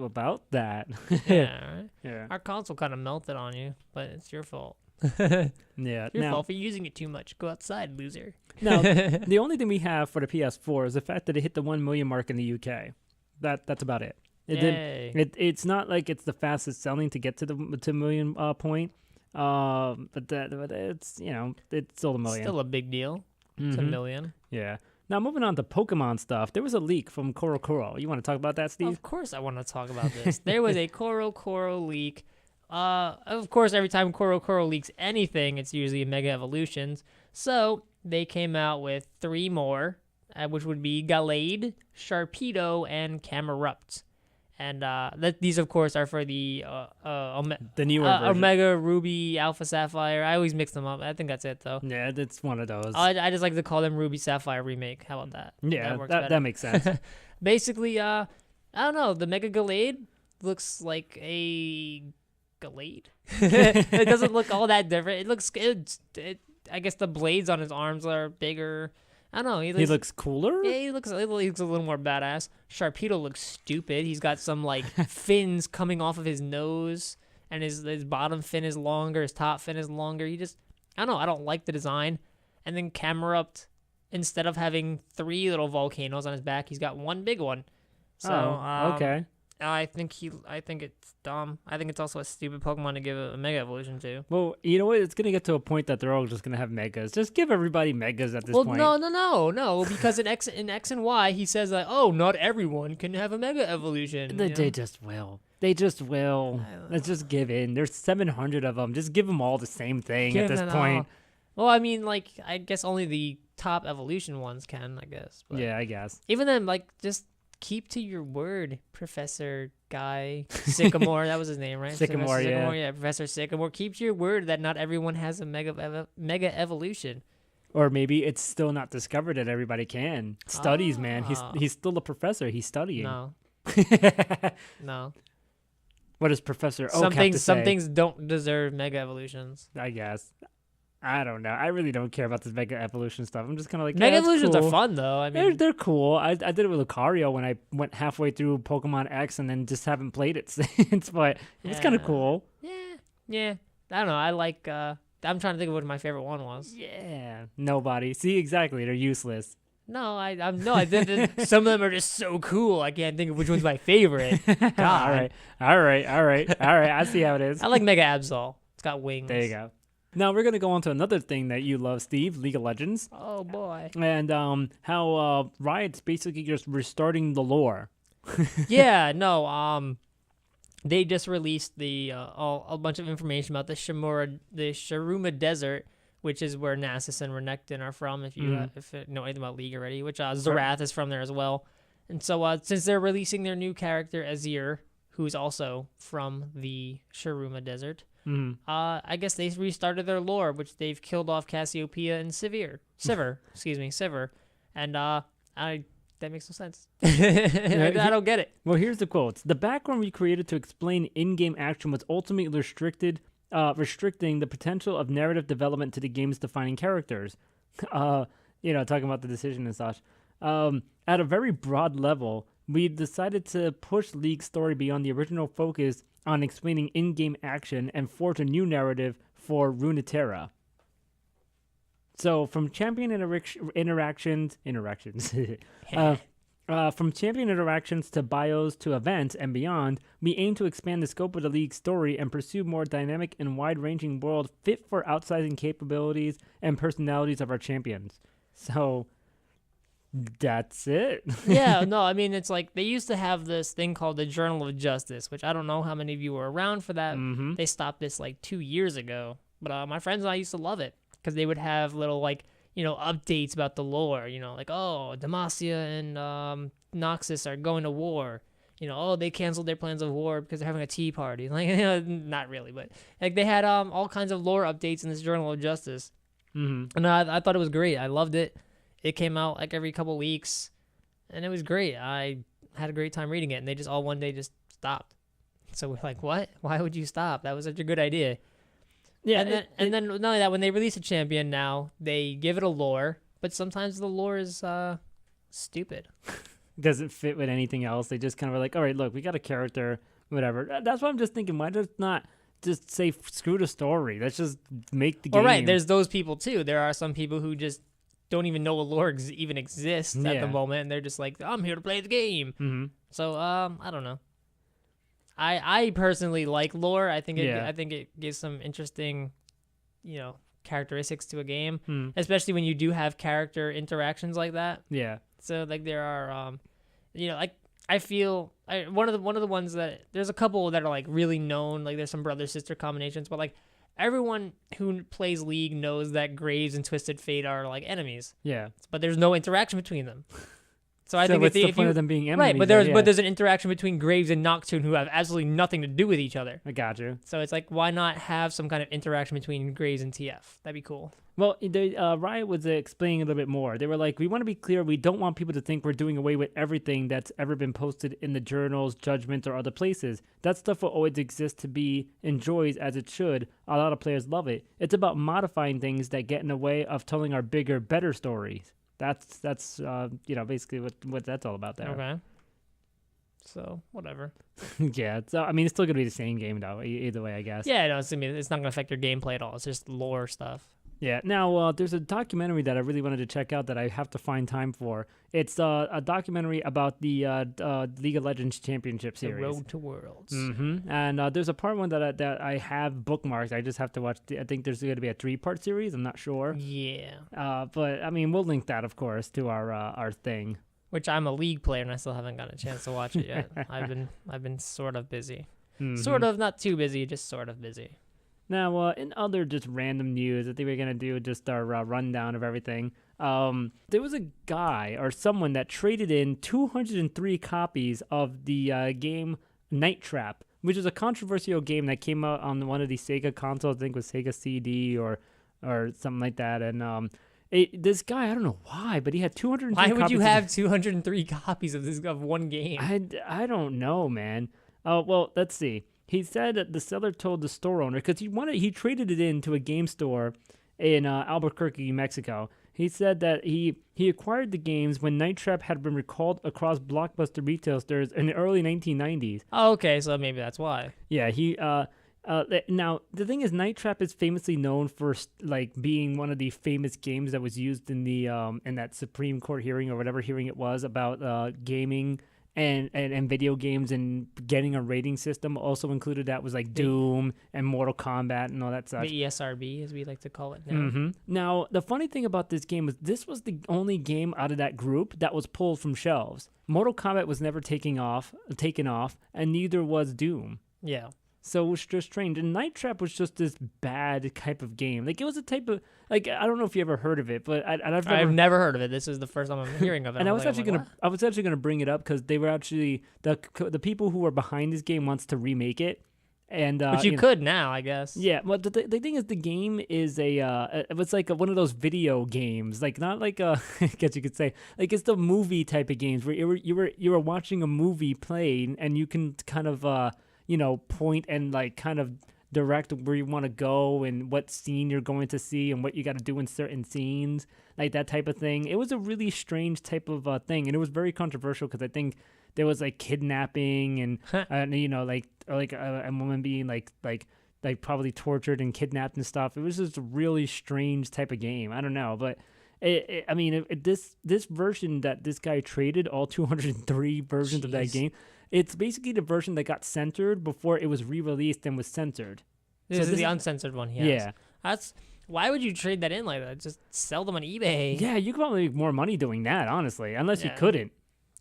about that. Yeah, right? Yeah. Our console kind of melted on you, but it's your fault. Yeah. Your fault for using it too much. Go outside, loser. Now, the only thing we have for the PS4 is the fact that it hit the 1 million mark in the UK. That's about it. It's not like it's the fastest selling to get to the 2 million point. But it's it's still a million. Still a big deal. It's a million. Yeah. Now, moving on to Pokemon stuff, there was a leak from Corocoro. You want to talk about that, Steve? Of course I want to talk about this. There was a Corocoro leak. Of course, every time Corocoro leaks anything, it's usually a Mega Evolutions. So they came out with 3 more, which would be Gallade, Sharpedo, and Camerupt. And these, of course, are for the newer version. Omega Ruby Alpha Sapphire. I always mix them up. I think that's it, though. Yeah, it's one of those. I just like to call them Ruby Sapphire Remake. How about that? Yeah, that makes sense. Basically, I don't know. The Mega Gallade looks like a Gallade. It doesn't look all that different. It looks I guess the blades on his arms are bigger. I don't know. He looks cooler? Yeah, he looks a little more badass. Sharpedo looks stupid. He's got some like fins coming off of his nose, and his bottom fin is longer, his top fin is longer. I don't know. I don't like the design. And then Camerupt, instead of having 3 little volcanoes on his back, he's got 1 big one. So okay. I think it's dumb. I think it's also a stupid Pokemon to give a Mega Evolution to. Well, you know what? It's going to get to a point that they're all just going to have Megas. Just give everybody Megas at this point. Well, no. Because in X and Y, he says like, oh, not everyone can have a Mega Evolution. They just will. They just will. Let's just give in. There's 700 of them. Just give them all the same thing at this point. Well, I mean, like, I guess only the top evolution ones can, I guess. But yeah, I guess. Even then, like, just keep to your word, Professor Guy Sycamore. That was his name, right? Sycamore, yeah. Professor Sycamore. Keep to your word that not everyone has a mega evolution. Or maybe it's still not discovered that everybody can. Studies, man. He's still a professor. He's studying. No. No. What does Professor Oak have to say? Some things don't deserve mega evolutions. I guess. I don't know. I really don't care about this Mega Evolution stuff. I'm just kind of like, Mega Evolutions cool. are fun, though. I mean, they're cool. I did it with Lucario when I went halfway through Pokemon X and then just haven't played it since, but it's kind of cool. Yeah. I don't know. I like, I'm trying to think of what my favorite one was. Yeah. Nobody. See, exactly. They're useless. No, I did. Some of them are just so cool. I can't think of which one's my favorite. God. All right. I see how it is. I like Mega Absol. It's got wings. There you go. Now we're going to go on to another thing that you love, Steve, League of Legends. Oh, boy. And how Riot's basically just restarting the lore. Yeah, no, they just released a bunch of information about the Sharuma Desert, which is where Nasus and Renekton are from, if you know anything about League already, which Zerath is from there as well. And so since they're releasing their new character, Azir, who's also from the Sharuma Desert, I guess they restarted their lore, which they've killed off Cassiopeia and Sivir. And that makes no sense. I don't get it. Well, here's the quotes. The background we created to explain in-game action was ultimately restricting the potential of narrative development to the game's defining characters. Talking about the decision and such. At a very broad level, we decided to push League's story beyond the original focus on explaining in-game action and forge a new narrative for Runeterra. So from champion interactions, from champion interactions to bios to events and beyond, we aim to expand the scope of the league's story and pursue more dynamic and wide-ranging world fit for outsizing capabilities and personalities of our champions. So that's it. Yeah, no, I mean, it's like they used to have this thing called the Journal of Justice, which I don't know how many of you were around for that. Mm-hmm. They stopped this like 2 years ago, but my friends and I used to love it because they would have little like, updates about the lore, like, oh, Demacia and Noxus are going to war. Oh, they canceled their plans of war because they're having a tea party. Like, not really, but like they had all kinds of lore updates in this Journal of Justice. Mm-hmm. And I thought it was great. I loved it. It came out like every couple weeks, and it was great. I had a great time reading it, and they just all one day just stopped. So we're like, what? Why would you stop? That was such a good idea. Yeah, and then not only that, when they release a champion now, they give it a lore, but sometimes the lore is stupid. Doesn't fit with anything else. They just kind of are like, all right, look, we got a character, whatever. That's what I'm just thinking. Why does not just say screw the story? Let's just make the game. All right, there's those people too. There are some people who just don't even know a lore even exists at the moment, and they're just like, I'm here to play the game. Mm-hmm. So I don't know. I personally like lore. I think it gives some interesting, characteristics to a game, especially when you do have character interactions like that. Yeah. So like there are, like I feel one of the ones that there's a couple that are like really known. Like there's some brother sister combinations, but like everyone who plays League knows that Graves and Twisted Fate are like enemies. Yeah. But there's no interaction between them. So I think what's the point of them being enemies? Right, but there's an interaction between Graves and Nocturne who have absolutely nothing to do with each other. I got you. So it's like, why not have some kind of interaction between Graves and TF? That'd be cool. Well, Riot was explaining a little bit more. They were like, we want to be clear. We don't want people to think we're doing away with everything that's ever been posted in the journals, judgments, or other places. That stuff will always exist to be enjoyed as it should. A lot of players love it. It's about modifying things that get in the way of telling our bigger, better stories. That's basically what that's all about there. Okay. So whatever. Yeah. So I mean, it's still gonna be the same game though. Either way, I guess. Yeah. No, it's not gonna affect your gameplay at all. It's just lore stuff. Yeah. Now, there's a documentary that I really wanted to check out that I have to find time for. It's a documentary about the League of Legends Championship Series. The Road to Worlds. Mm-hmm. And there's a part one that I have bookmarked. I just have to watch. I think there's going to be a 3-part series. I'm not sure. Yeah. But I mean, we'll link that, of course, to our thing. Which I'm a League player and I still haven't gotten a chance to watch it yet. I've been sort of busy. Mm-hmm. Sort of, not too busy, just sort of busy. Now, in other just random news, I think we're going to do just our rundown of everything. There was a guy or someone that traded in 203 copies of the game Night Trap, which is a controversial game that came out on one of the Sega consoles. I think it was Sega CD or something like that. And this guy, I don't know why, but he had 203 copies. Why would you have 203 copies of one game? I don't know, man. Well, let's see. He said that the seller told the store owner, because he traded it into a game store in Albuquerque, Mexico. He said that he acquired the games when Night Trap had been recalled across Blockbuster retail stores in the early 1990s. Oh, okay, so maybe that's why. Yeah, now the thing is, Night Trap is famously known for like being one of the famous games that was used in the in that Supreme Court hearing or whatever hearing it was about gaming. And video games and getting a rating system. Also included that was like Doom and Mortal Kombat and all that stuff. The ESRB, as we like to call it now. Mm-hmm. Now, the funny thing about this game was this was the only game out of that group that was pulled from shelves. Mortal Kombat was never taken off, and neither was Doom. Yeah. So it was just strange. And Night Trap was just this bad type of game. Like, it was a type of, like, I don't know if you ever heard of it, but I've never heard of it. This is the first time I'm hearing of it. And I was actually gonna bring it up because they were actually the people who were behind this game wants to remake it. And but you could now, I guess. Yeah, well, the thing is, the game is it's like one of those video games, like not like I guess you could say, like it's the movie type of games where you were watching a movie playing, and you can kind of point and like kind of direct where you want to go and what scene you're going to see and what you got to do in certain scenes, like that type of thing. It was a really strange type of thing, and it was very controversial because I think there was like kidnapping and like a woman being like like probably tortured and kidnapped and stuff. It was just a really strange type of game. I don't know, but this version that this guy traded, all 203 versions of that game, it's basically the version that got censored before it was re-released and was censored. This is the uncensored one. Yeah. Why would you trade that in like that? Just sell them on eBay. Yeah, you could probably make more money doing that, honestly, unless you couldn't.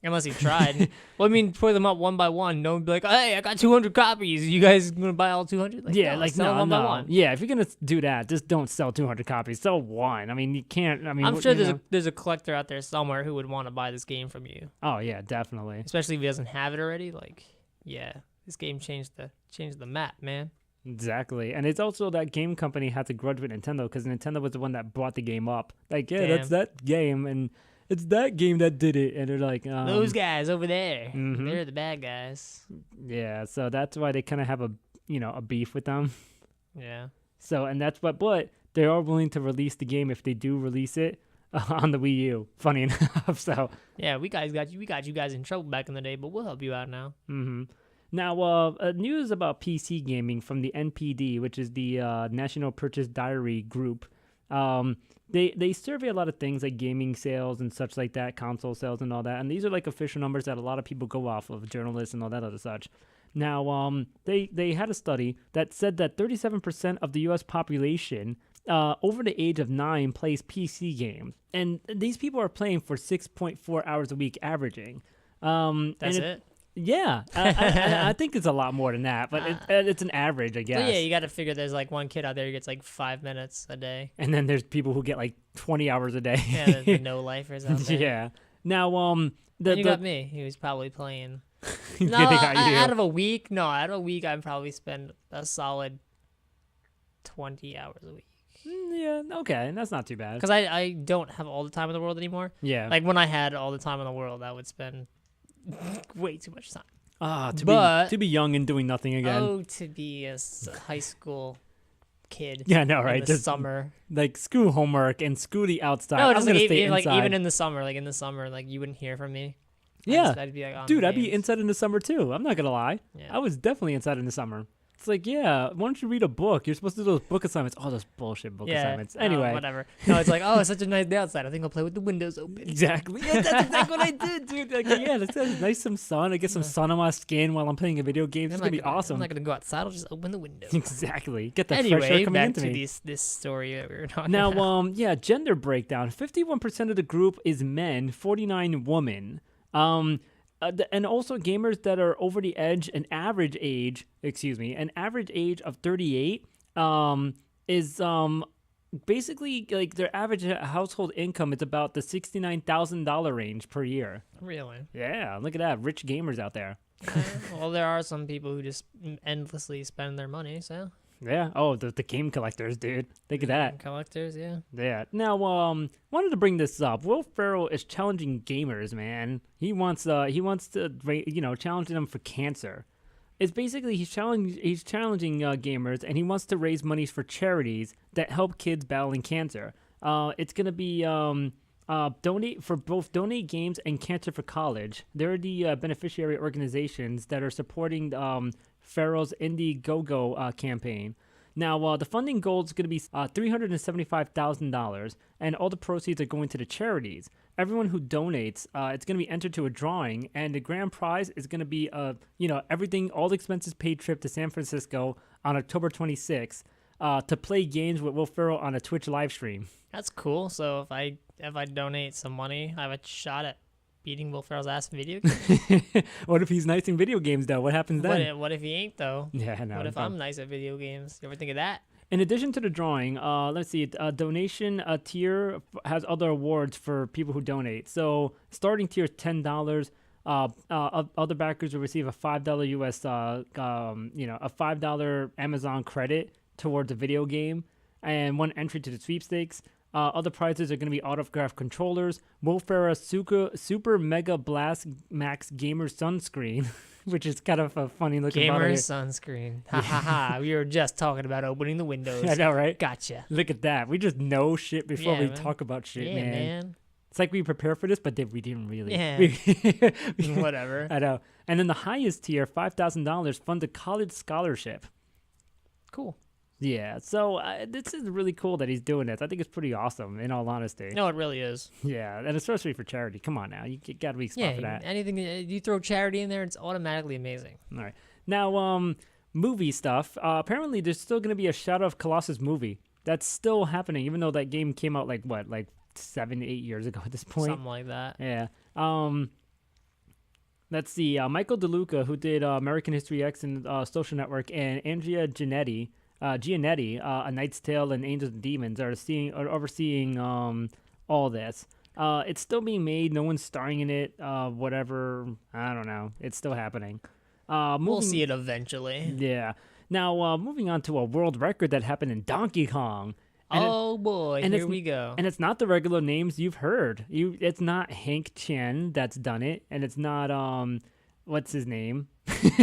Unless you tried. Well, I mean, pour them up one by one. No one would be like, hey, I got 200 copies. You guys going to buy all 200? Like, yeah, sell one by one. Yeah, if you're going to do that, just don't sell 200 copies. Sell one. I mean, you can't. I mean, I'm sure there's a collector out there somewhere who would want to buy this game from you. Oh, yeah, definitely. Especially if he doesn't have it already. Like, yeah, this game changed the map, man. Exactly. And it's also that game company had to grudge with Nintendo because Nintendo was the one that brought the game up. Like, yeah, Damn. that's that game, and it's that game that did it. And they're like, those guys over there, they're the bad guys. Yeah, so that's why they kind of have a beef with them. Yeah. So, and that's but they are willing to release the game if they do release it on the Wii U. Funny enough. So yeah, we got you guys in trouble back in the day, but we'll help you out now. Now, news about PC gaming from the NPD, which is the National Purchase Diary Group. They survey a lot of things like gaming sales and such like that, console sales and all that. And these are like official numbers that a lot of people go off of, journalists and all that other such. Now, they had a study that said that 37% of the U.S. population over the age of 9 plays PC games. And these people are playing for 6.4 hours a week averaging. That's it? Yeah, I think it's a lot more than that, but it's an average, I guess. So yeah, you got to figure there's like one kid out there who gets like 5 minutes a day. And then there's people who get like 20 hours a day. Yeah, the no-lifers out there. Yeah. Now, you got me. He was probably playing. Out of a week, I'd probably spend a solid 20 hours a week. Yeah, okay, that's not too bad. Because I don't have all the time in the world anymore. Yeah. Like when I had all the time in the world, I would spend way too much time. To be young and doing nothing again. Oh, to be a high school kid. Yeah, no, right? In the summer, like screw homework and screw the outside. No, just even in the summer, like you wouldn't hear from me. Yeah, I'd be like, dude, I'd be inside in the summer too. I'm not gonna lie. Yeah. I was definitely inside in the summer. It's like, yeah, why don't you read a book? You're supposed to do those book assignments. Oh, those bullshit book assignments. Anyway. Whatever. No, it's like, oh, it's such a nice day outside. I think I'll play with the windows open. Exactly. Yeah, that's exactly what I did, dude. Like, yeah, let's have nice some sun. I get some sun on my skin while I'm playing a video game. It's going to be awesome. I'm not going to go outside. I'll just open the window. Exactly. Get that fresh air coming into me. Anyway, back to this story that we were talking about. Now, gender breakdown. 51% of the group is men, 49 women. And also gamers that are over the edge, an average age of 38 is basically like their average household income is about the $69,000 range per year. Really? Yeah, look at that. Rich gamers out there. Well, there are some people who just endlessly spend their money, so. Yeah. Oh, the game collectors, dude. Think of that. Collectors, yeah. Yeah. Now, wanted to bring this up. Will Ferrell is challenging gamers, man. He wants to, challenge them for cancer. It's basically he's challenging gamers, and he wants to raise money for charities that help kids battling cancer. It's gonna be donate games and Cancer for College. They're the beneficiary organizations that are supporting Ferrell's Indiegogo campaign. Now, the funding goal is going to be $375,000, and all the proceeds are going to the charities. Everyone who donates, it's going to be entered to a drawing, and the grand prize is going to be, everything, all expenses paid trip to San Francisco on October 26th to play games with Will Ferrell on a Twitch live stream. That's cool. So if I donate some money, I have a shot at beating Will Ferrell's ass in video games. What if he's nice in video games, though? What happens then? What if he ain't, though? Yeah, no. What if I'm nice at video games? You ever think of that? In addition to the drawing, let's see, a donation tier has other awards for people who donate. So starting tier is $10. Other backers will receive a $5 US, a $5 Amazon credit towards a video game, and one entry to the sweepstakes. Other prizes are going to be autographed controllers, Will Ferrell Super Mega Blast Max Gamer Sunscreen, which is kind of a funny looking Gamer Sunscreen. Ha ha ha. We were just talking about opening the windows. I know, right? Gotcha. Look at that. We just know shit before we talk about shit, man. It's like we prepare for this, but we didn't really. Yeah. Whatever. I know. And then the highest tier, $5,000, funds a college scholarship. Cool. Yeah, so this is really cool that he's doing this. I think it's pretty awesome, in all honesty. No, it really is. Yeah, and especially for charity. Come on now, you got to be spot for that. Anything you throw charity in there, it's automatically amazing. All right, now movie stuff. Apparently, there's still going to be a Shadow of Colossus movie that's still happening, even though that game came out like 7-8 years ago at this point. Something like that. Yeah. Let's see. Michael DeLuca, who did American History X and Social Network, and Andrea Giannetti, A Knight's Tale and Angels and Demons are overseeing all this. It's still being made. No one's starring in it. Whatever. I don't know. It's still happening. We'll see it eventually. Yeah. Now, moving on to a world record that happened in Donkey Kong. Boy, here we go. And it's not the regular names you've heard. It's not Hank Chen that's done it, and it's not what's his name?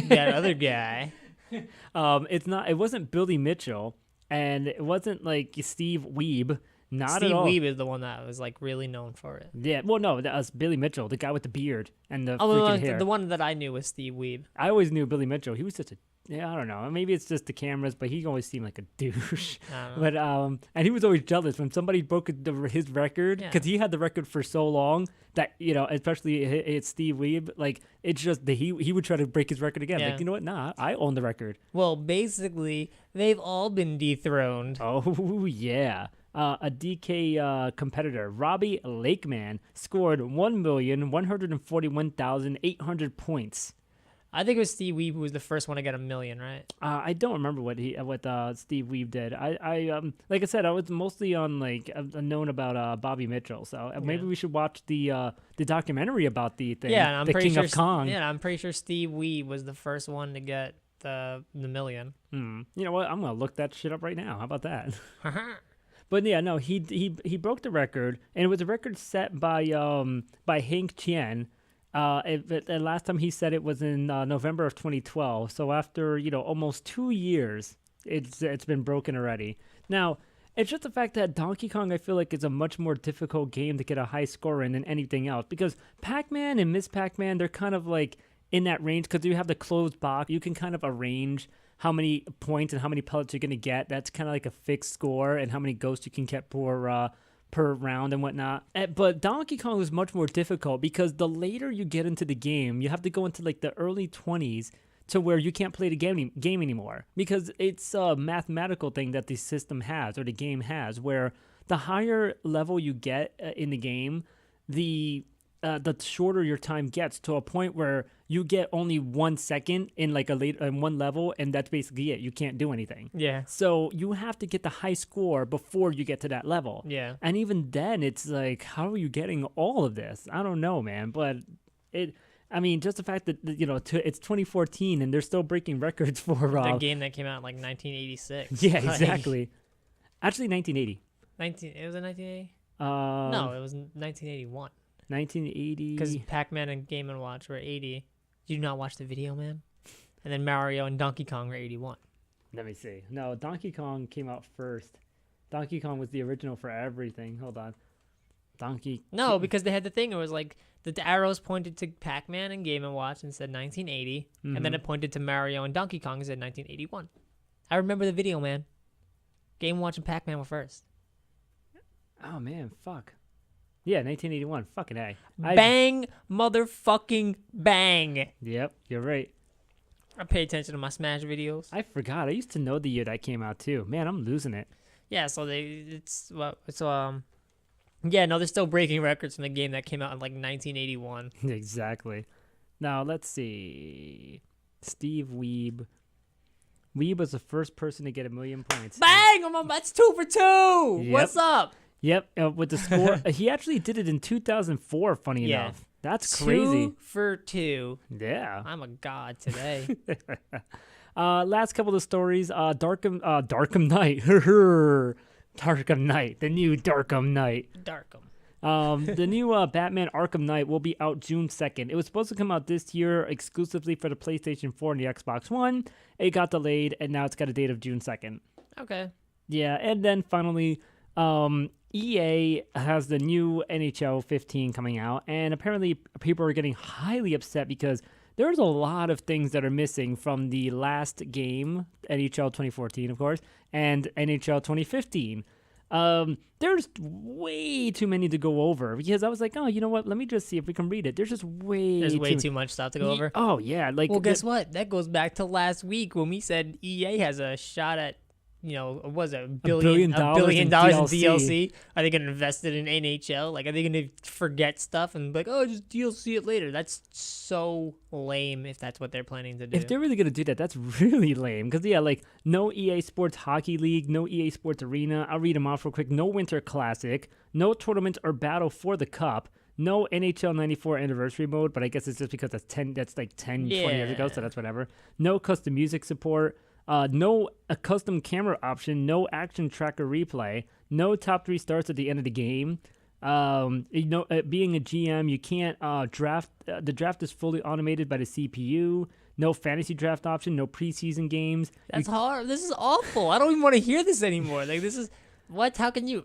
That other guy. It wasn't Billy Mitchell, and it wasn't like Steve Wiebe. Not Steve at all. Wiebe is the one that was like really known for it. Yeah, well, no, that was Billy Mitchell, the guy with the beard and the freaking hair. The one that I knew was Steve Wiebe. I always knew Billy Mitchell. He was such a I don't know. Maybe it's just the cameras, but he always seemed like a douche. But and he was always jealous when somebody broke his record because he had the record for so long that especially it's Steve Wiebe. Like it's just that he would try to break his record again. Like you know what? Nah, I own the record. Well, basically, they've all been dethroned. Oh yeah. A DK competitor, Robbie Lakeman, scored 1,141,800 points. I think it was Steve Wiebe who was the first one to get 1 million, right? I don't remember what Steve Wiebe did. I like I said, I was mostly on known about Bobby Mitchell, so maybe we should watch the documentary about the thing. Yeah, and the King of Kong. Yeah, I'm pretty sure Steve Wiebe was the first one to get the 1 million. You know what? I'm gonna look that shit up right now. How about that? But yeah, no, he broke the record, and it was a record set by Hank Chen. The last time he said it was in November of 2012. So after almost 2 years, it's been broken already. Now it's just the fact that Donkey Kong, I feel like, is a much more difficult game to get a high score in than anything else, because Pac-Man and Miss Pac-Man, they're kind of like in that range because you have the closed box. You can kind of arrange how many points and how many pellets you're gonna get. That's kind of like a fixed score, and how many ghosts you can get per round and whatnot. But Donkey Kong was much more difficult because the later you get into the game, you have to go into like the early 20s to where you can't play the game anymore, because it's a mathematical thing that the system has, or the game has, where the higher level you get in the game, the shorter your time gets, to a point where you get only 1 second in like in one level, and that's basically it. You can't do anything. Yeah. So you have to get the high score before you get to that level. Yeah. And even then, it's like, how are you getting all of this? I don't know, man. But just the fact that it's 2014 and they're still breaking records for the game that came out in like 1986. Yeah, exactly. Actually, 1980. It was in 1980. No, it was 1981. 1980. Because Pac-Man and Game & Watch were 80. Did you not watch the video, man? And then Mario and Donkey Kong were 81. Let me see. No, Donkey Kong came out first. Donkey Kong was the original for everything. Hold on. No, because they had the thing. It was like the arrows pointed to Pac-Man and Game & Watch and said 1980. And then it pointed to Mario and Donkey Kong and said 1981. I remember the video, man. Game & Watch and Pac-Man were first. Oh, man. Fuck. Yeah, 1981. Fucking A. Bang, motherfucking bang. Yep, you're right. I pay attention to my Smash videos. I forgot. I used to know the year that came out too. Man, I'm losing it. Yeah, so they're still breaking records from the game that came out in like 1981. Exactly. Now let's see. Steve Wiebe. Wiebe was the first person to get 1 million points. Bang! That's 2 for 2. Yep. What's up? Yep, with the score. He actually did it in 2004, funny enough. That's crazy. 2 for 2. Yeah. I'm a god today. Last couple of stories. Darkham Knight. Darkham Knight. The new Darkham Knight. The new Batman Arkham Knight will be out June 2nd. It was supposed to come out this year exclusively for the PlayStation 4 and the Xbox One. It got delayed, and now it's got a date of June 2nd. Okay. Yeah, and then finally, EA has the new NHL 15 coming out, and apparently people are getting highly upset because there's a lot of things that are missing from the last game, NHL 2014, of course, and NHL 2015. There's way too many to go over because I was like, oh, you know what? Let me just see if we can read it. There's just way too much stuff to go over. Oh yeah, like well, guess what? That goes back to last week when we said EA has a shot at, what was it, $1 billion in DLC. Are they going to invest it in NHL? Like, are they going to forget stuff and be like, oh, just DLC it later? That's so lame if that's what they're planning to do. If they're really going to do that, that's really lame. Because, yeah, like, no EA Sports Hockey League, no EA Sports Arena. I'll read them off real quick. No Winter Classic, no tournament or battle for the Cup, no NHL 94 anniversary mode, but I guess it's just because that's like 10, 20 years ago, so that's whatever. No custom music support. No a custom camera option, no action tracker replay, no top 3 starts at the end of the game. Being a GM, you can't draft. The draft is fully automated by the CPU. No fantasy draft option, no preseason games. That's hard. This is awful. I don't even want to hear this anymore. Like, this is what? How can you?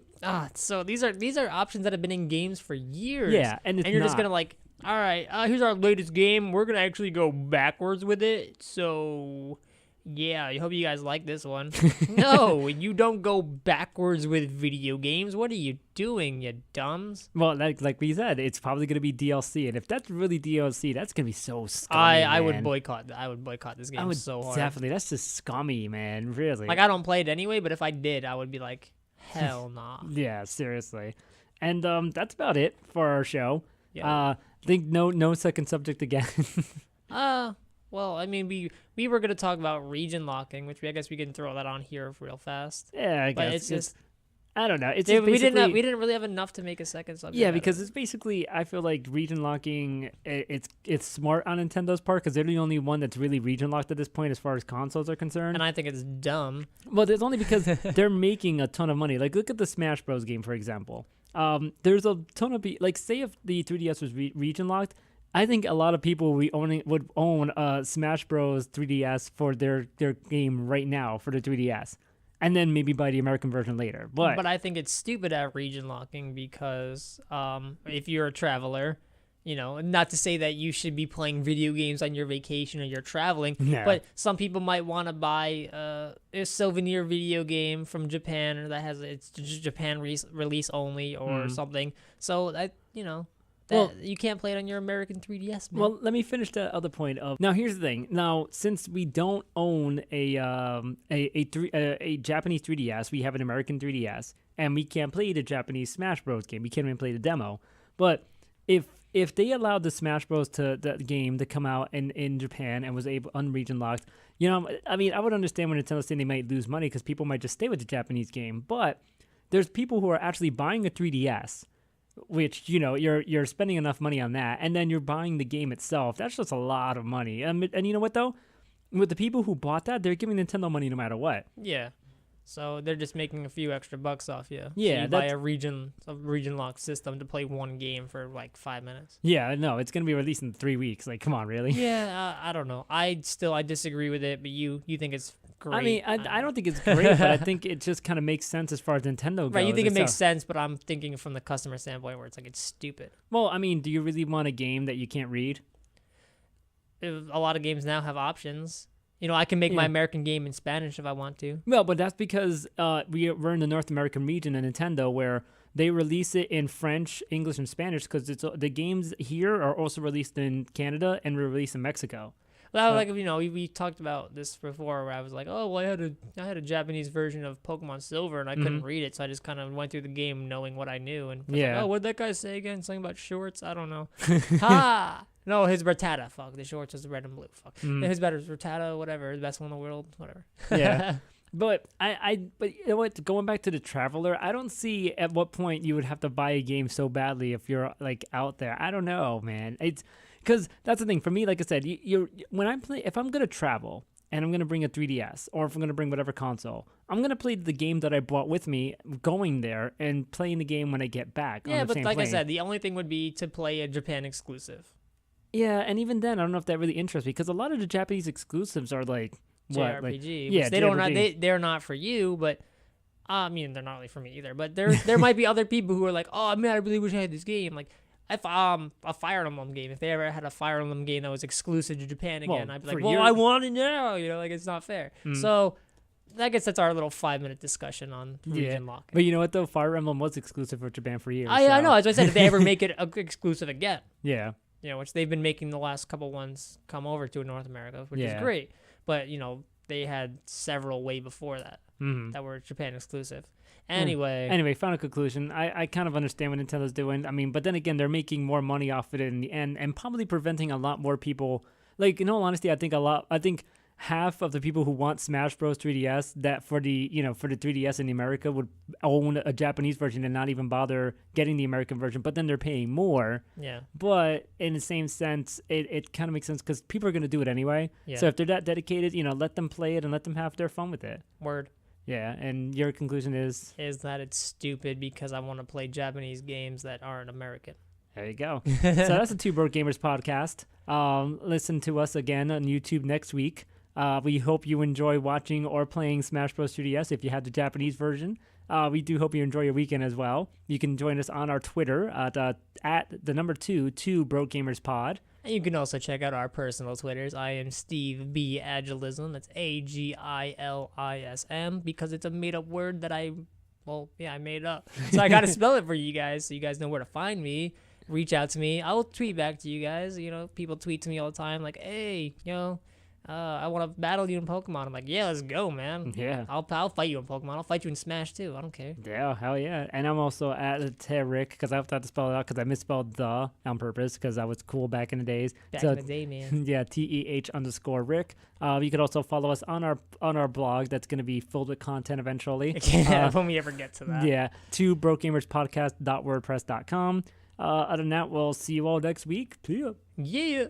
So these are options that have been in games for years. Yeah, and you're just gonna like, all right, here's our latest game. We're gonna actually go backwards with it. So. Yeah, I hope you guys like this one. No, you don't go backwards with video games. What are you doing, you dumbs? Well, like we said, it's probably going to be DLC, and if that's really DLC, that's going to be so scummy, I would boycott. I would boycott this game so hard. Definitely, that's just scummy, man. Really. Like, I don't play it anyway, but if I did, I would be like, hell nah. Yeah, seriously. And that's about it for our show. Yeah. I think no second subject again. Well, I mean, we were going to talk about region locking, which I guess we can throw that on here real fast. Yeah, I guess. But it's just, I don't know. It's we didn't really have enough to make a second subject. Yeah, because it's basically, I feel like region locking, it's smart on Nintendo's part because they're the only one that's really region locked at this point as far as consoles are concerned. And I think it's dumb. Well, it's only because they're making a ton of money. Like, look at the Smash Bros. Game, for example. There's a ton of like, say if the 3DS was region locked, I think a lot of people would own Smash Bros. 3DS for their game right now for the 3DS, and then maybe buy the American version later. But I think it's stupid at region locking because if you're a traveler, not to say that you should be playing video games on your vacation or you're traveling, but some people might want to buy a souvenir video game from Japan or that has it's Japan release only or something. So that you can't play it on your American 3DS, man. Well, let me finish that other point of. Now, here's the thing. Now, since we don't own a Japanese 3DS, we have an American 3DS, and we can't play the Japanese Smash Bros. Game. We can't even play the demo. But if they allowed the Smash Bros. The game to come out in Japan and was able unregion locked, I mean, I would understand when Nintendo saying they might lose money because people might just stay with the Japanese game. But there's people who are actually buying a 3DS. Which, you're spending enough money on that, and then you're buying the game itself. That's just a lot of money. And you know what, though? With the people who bought that, they're giving Nintendo money no matter what. Yeah. So they're just making a few extra bucks off you. Yeah. So you buy a region lock system to play one game for like 5 minutes. Yeah, no, it's going to be released in 3 weeks. Like, come on, really? Yeah, I don't know. I disagree with it, but you think it's great. I mean, I don't think it's great, but I think it just kind of makes sense as far as Nintendo goes. Right, you think it makes sense, but I'm thinking from the customer standpoint where it's like, it's stupid. Well, I mean, do you really want a game that you can't read? A lot of games now have options. I can make my American game in Spanish if I want to. Well, but that's because we're in the North American region of Nintendo where they release it in French, English, and Spanish because the games here are also released in Canada and released in Mexico. Well, we talked about this before where I was like, oh, well, I had a Japanese version of Pokemon Silver and I couldn't read it, so I just kind of went through the game knowing what I knew. And was like, oh, what'd that guy say again? Something about shorts? I don't know. Ha! No, his Rattata. Fuck, the shorts was red and blue. Fuck. His better Rattata, whatever. The best one in the world, whatever. Yeah. But but you know what? Going back to the Traveler, I don't see at what point you would have to buy a game so badly if you're like out there. I don't know, man. It's because that's the thing for me. Like I said, if I'm gonna travel and I'm gonna bring a 3DS or if I'm gonna bring whatever console, I'm gonna play the game that I brought with me, going there and playing the game when I get back. Yeah, on the but like plane. I said, the only thing would be to play a Japan exclusive. Yeah, and even then, I don't know if that really interests me because a lot of the Japanese exclusives are like. JRPG. Like, yeah, they're not for you, but I mean they're not really for me either. But there might be other people who are like, oh man, I really wish I had this game. Like if a Fire Emblem game, if they ever had a Fire Emblem game that was exclusive to Japan again, I'd be like, well, I want it now. Like it's not fair. So I guess that's our little 5-minute discussion on region lock. But you know what though, Fire Emblem was exclusive for Japan for years. I know. As I said, if they ever make it exclusive again, which they've been making the last couple ones come over to North America, which is great. But they had several way before that that were Japan exclusive. Anyway, final conclusion. I kind of understand what Nintendo's doing. I mean, but then again, they're making more money off it in the end, and probably preventing a lot more people. Like, in all honesty, I think half of the people who want Smash Bros 3DS that for the 3DS in America would own a Japanese version and not even bother getting the American version, but then they're paying more. Yeah. But in the same sense, it kind of makes sense because people are going to do it anyway. Yeah. So if they're that dedicated, let them play it and let them have their fun with it. Word. Yeah, and your conclusion is that it's stupid because I want to play Japanese games that aren't American. There you go. So that's the Two Broke Gamers podcast. Listen to us again on YouTube next week. We hope you enjoy watching or playing Smash Bros 3DS if you had the Japanese version. We do hope you enjoy your weekend as well. You can join us on our Twitter at the number 2 Broke Gamers Pod. And you can also check out our personal Twitters. I am Steve B. Agilism. That's AGILISM because it's a made-up word that I made up. So I got to spell it for you guys so you guys know where to find me. Reach out to me. I will tweet back to you guys. People tweet to me all the time like, hey, I want to battle you in Pokemon. I'm like, yeah, let's go, man. Yeah. I'll fight you in Pokemon. I'll fight you in Smash, too. I don't care. Yeah, hell yeah. And I'm also at Terrick because I have to spell it out because I misspelled the on purpose because I was cool back in the days. Back in the day, man. Yeah, TEH_Rick. You could also follow us on our blog that's going to be filled with content eventually. When we ever get to that. Yeah, twobrokegamerspodcast.wordpress.com. Other than that, we'll see you all next week. See ya. Yeah.